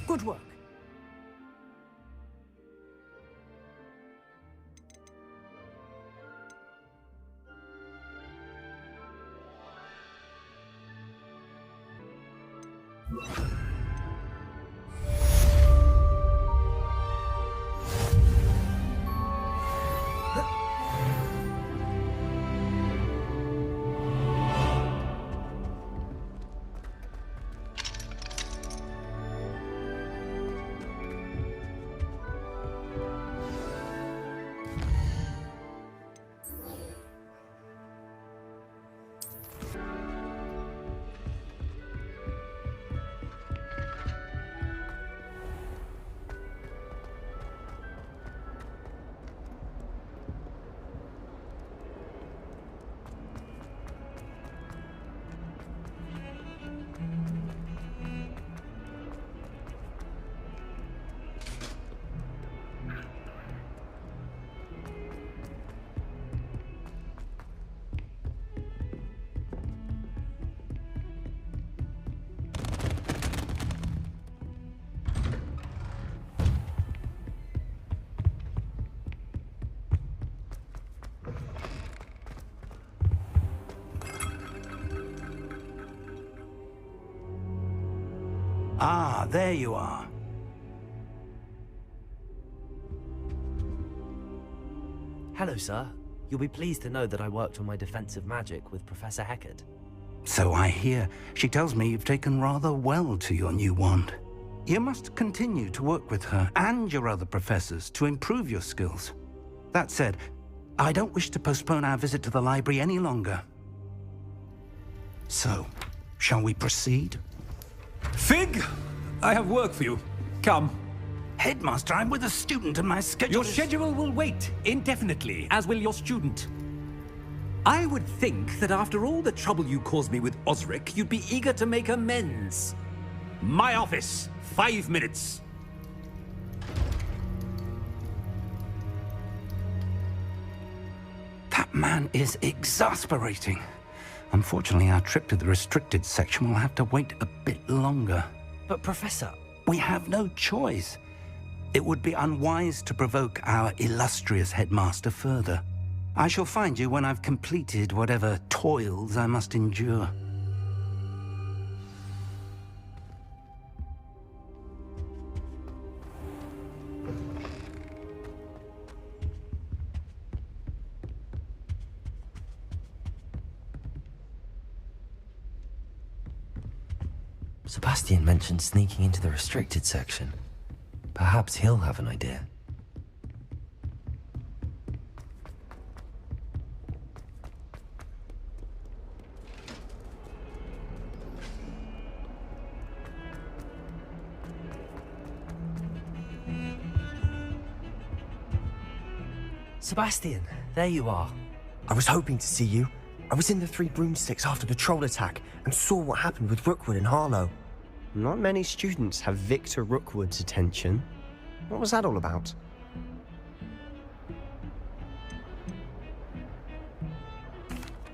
Good work. Ah, there you are. Hello, sir. You'll be pleased to know that I worked on my defensive magic with Professor Hecat. So I hear. She tells me you've taken rather well to your new wand. You must continue to work with her and your other professors to improve your skills. That said, I don't wish to postpone our visit to the library any longer. So, shall we proceed? Fig! I have work for you. Come. Headmaster, I'm with a student and my schedule Your schedule will wait indefinitely, as will your student. I would think that after all the trouble you caused me with Osric, you'd be eager to make amends. My office, 5 minutes. That man is exasperating. Unfortunately, our trip to the restricted section will have to wait a bit longer. But, Professor... We have no choice. It would be unwise to provoke our illustrious headmaster further. I shall find you when I've completed whatever toils I must endure. Sebastian mentioned sneaking into the restricted section. Perhaps he'll have an idea. Sebastian, there you are. I was hoping to see you. I was in the Three Broomsticks after the troll attack and saw what happened with Rookwood and Harlow. Not many students have Victor Rookwood's attention. What was that all about?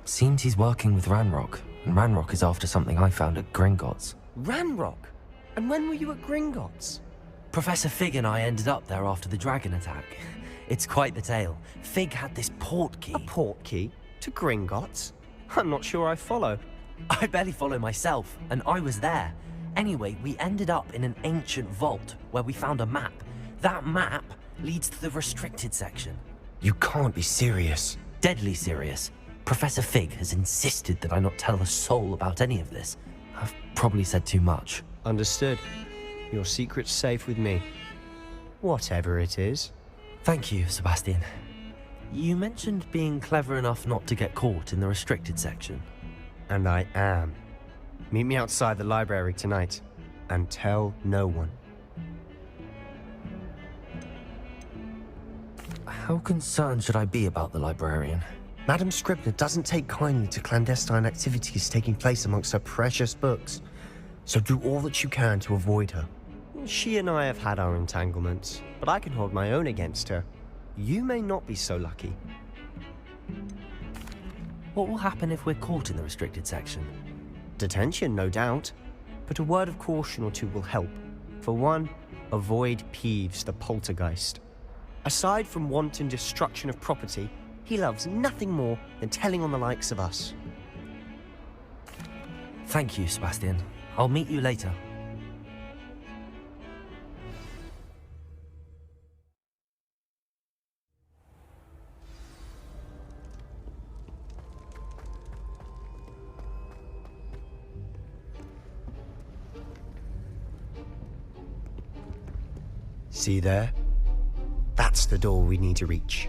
Seems he's working with Ranrock. and Ranrock is after something I found at Gringotts. Ranrock? And when were you at Gringotts? Professor Fig and I ended up there after the dragon attack. It's quite the tale. Fig had this port key. A port key? To Gringotts? I'm not sure I follow. I barely follow myself, and I was there. Anyway, we ended up in an ancient vault where we found a map. That map leads to the restricted section. You can't be serious. Deadly serious. Professor Fig has insisted that I not tell a soul about any of this. I've probably said too much. Understood. Your secret's safe with me. Whatever it is. Thank you, Sebastian. You mentioned being clever enough not to get caught in the restricted section. And I am. Meet me outside the library tonight, and tell no one. How concerned should I be about the librarian? Madame Scribner doesn't take kindly to clandestine activities taking place amongst her precious books, so do all that you can to avoid her. She and I have had our entanglements, but I can hold my own against her. You may not be so lucky. What will happen if we're caught in the restricted section? Detention, no doubt, but a word of caution or two will help. For one, avoid Peeves, the poltergeist. Aside from wanton destruction of property, he loves nothing more than telling on the likes of us. Thank you, Sebastian. I'll meet you later. See there? That's the door we need to reach.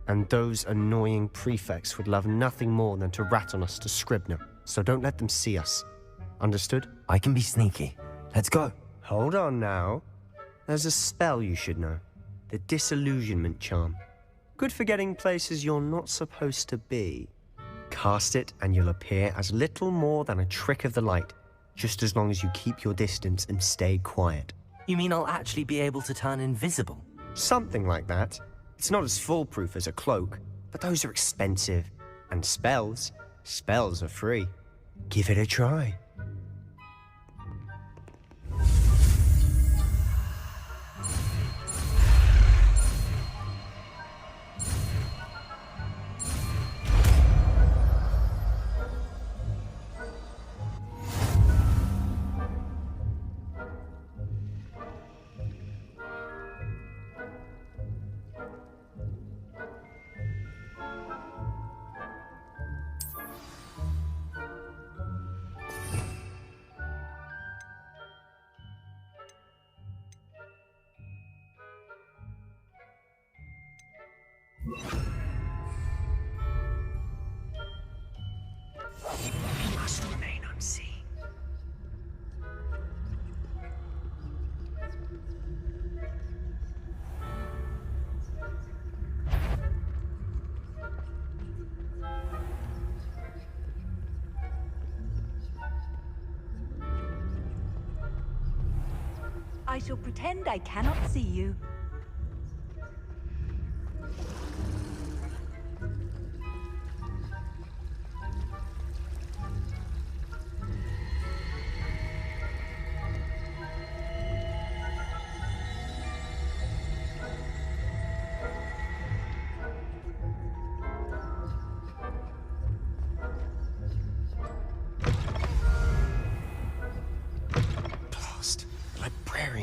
And those annoying prefects would love nothing more than to rat on us to Scribner, so don't let them see us. Understood? I can be sneaky. Let's go. Hold on now. There's a spell you should know. The Disillusionment Charm. Good for getting places you're not supposed to be. Cast it and you'll appear as little more than a trick of the light, just as long as you keep your distance and stay quiet. You mean I'll actually be able to turn invisible? Something like that. It's not as foolproof as a cloak, but those are expensive. And spells are free. Give it a try. Must remain unseen. I shall pretend I cannot see you.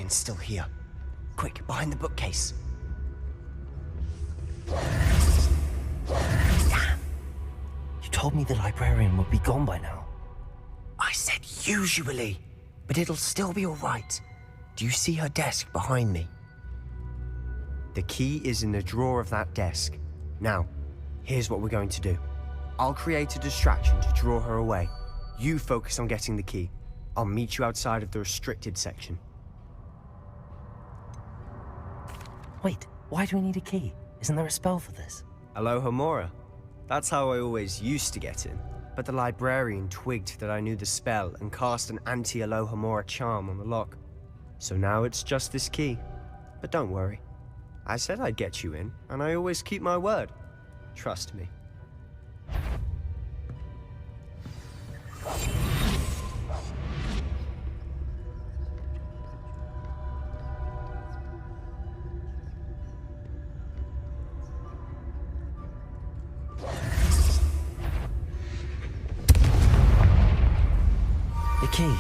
Still here. Quick, behind the bookcase. Damn! You told me the librarian would be gone by now. I said usually, but it'll still be all right. Do you see her desk behind me? The key is in the drawer of that desk. Now, here's what we're going to do. I'll create a distraction to draw her away. You focus on getting the key. I'll meet you outside of the restricted section. Wait, why do we need a key? Isn't there a spell for this? Alohomora. That's how I always used to get in. But the librarian twigged that I knew the spell and cast an anti-Alohomora charm on the lock. So now it's just this key. But don't worry. I said I'd get you in, and I always keep my word. Trust me. The key.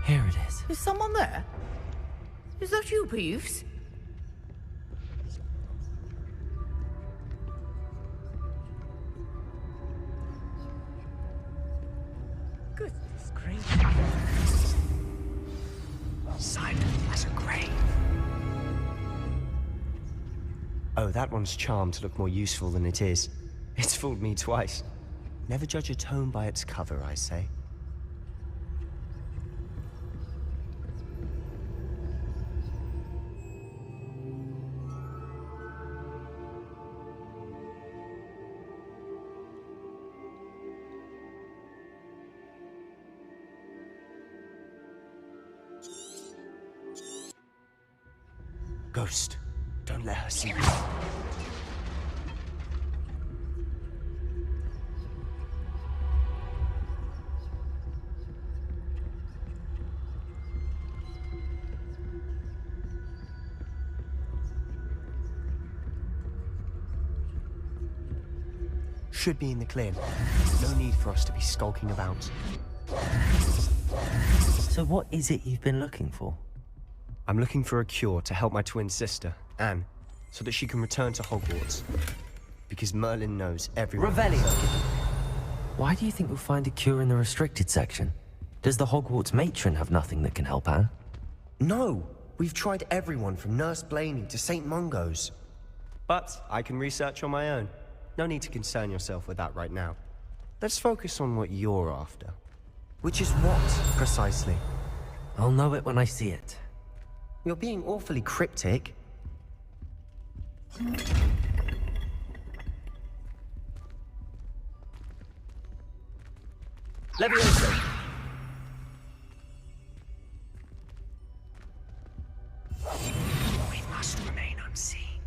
Here it is. Is someone there? Is that you, Peeves? Goodness gracious. Silent as a grave. Oh, that one's charmed to look more useful than it is. It's fooled me twice. Never judge a tome by its cover, I say. Ghost, don't let her see you. Should be in the clear. No need for us to be skulking about. So what is it you've been looking for? I'm looking for a cure to help my twin sister, Anne, so that she can return to Hogwarts. Because Merlin knows everyone. Revelio! Why do you think we'll find a cure in the restricted section? Does the Hogwarts matron have nothing that can help Anne? No! We've tried everyone from Nurse Blaney to St. Mungo's. But I can research on my own. No need to concern yourself with that right now. Let's focus on what you're after. Which is what, precisely? I'll know it when I see it. You're being awfully cryptic. Levioso! We must remain unseen.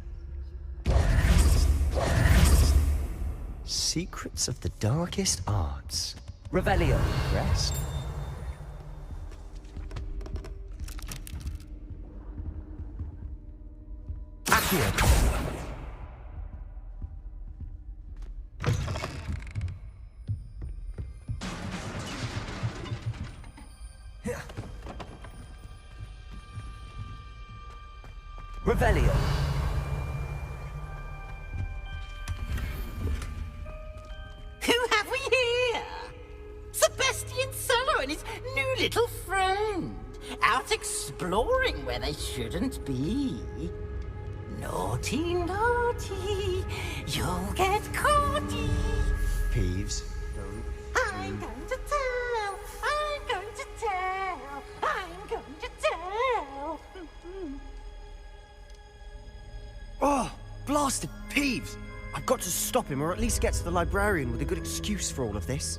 Secrets of the darkest arts. Revelio. Rest. Accio. Revelio. Who have we here? Sebastian Solo and his new little friend. Out exploring where they shouldn't be. Naughty, naughty, you'll get caughty. Peeves. I'm going to tell, I'm going to tell, I'm going to tell. Oh, blasted Peeves! I've got to stop him, or at least get to the librarian with a good excuse for all of this.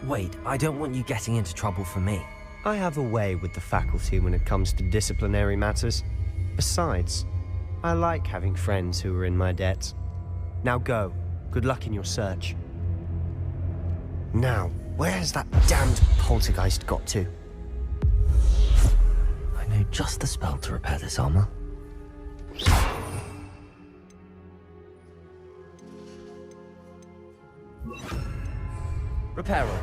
Wait, I don't want you getting into trouble for me. I have a way with the faculty when it comes to disciplinary matters. Besides, I like having friends who are in my debt. Now go. Good luck in your search. Now, where's that damned poltergeist got to? I know just the spell to repair this armor. Reparo.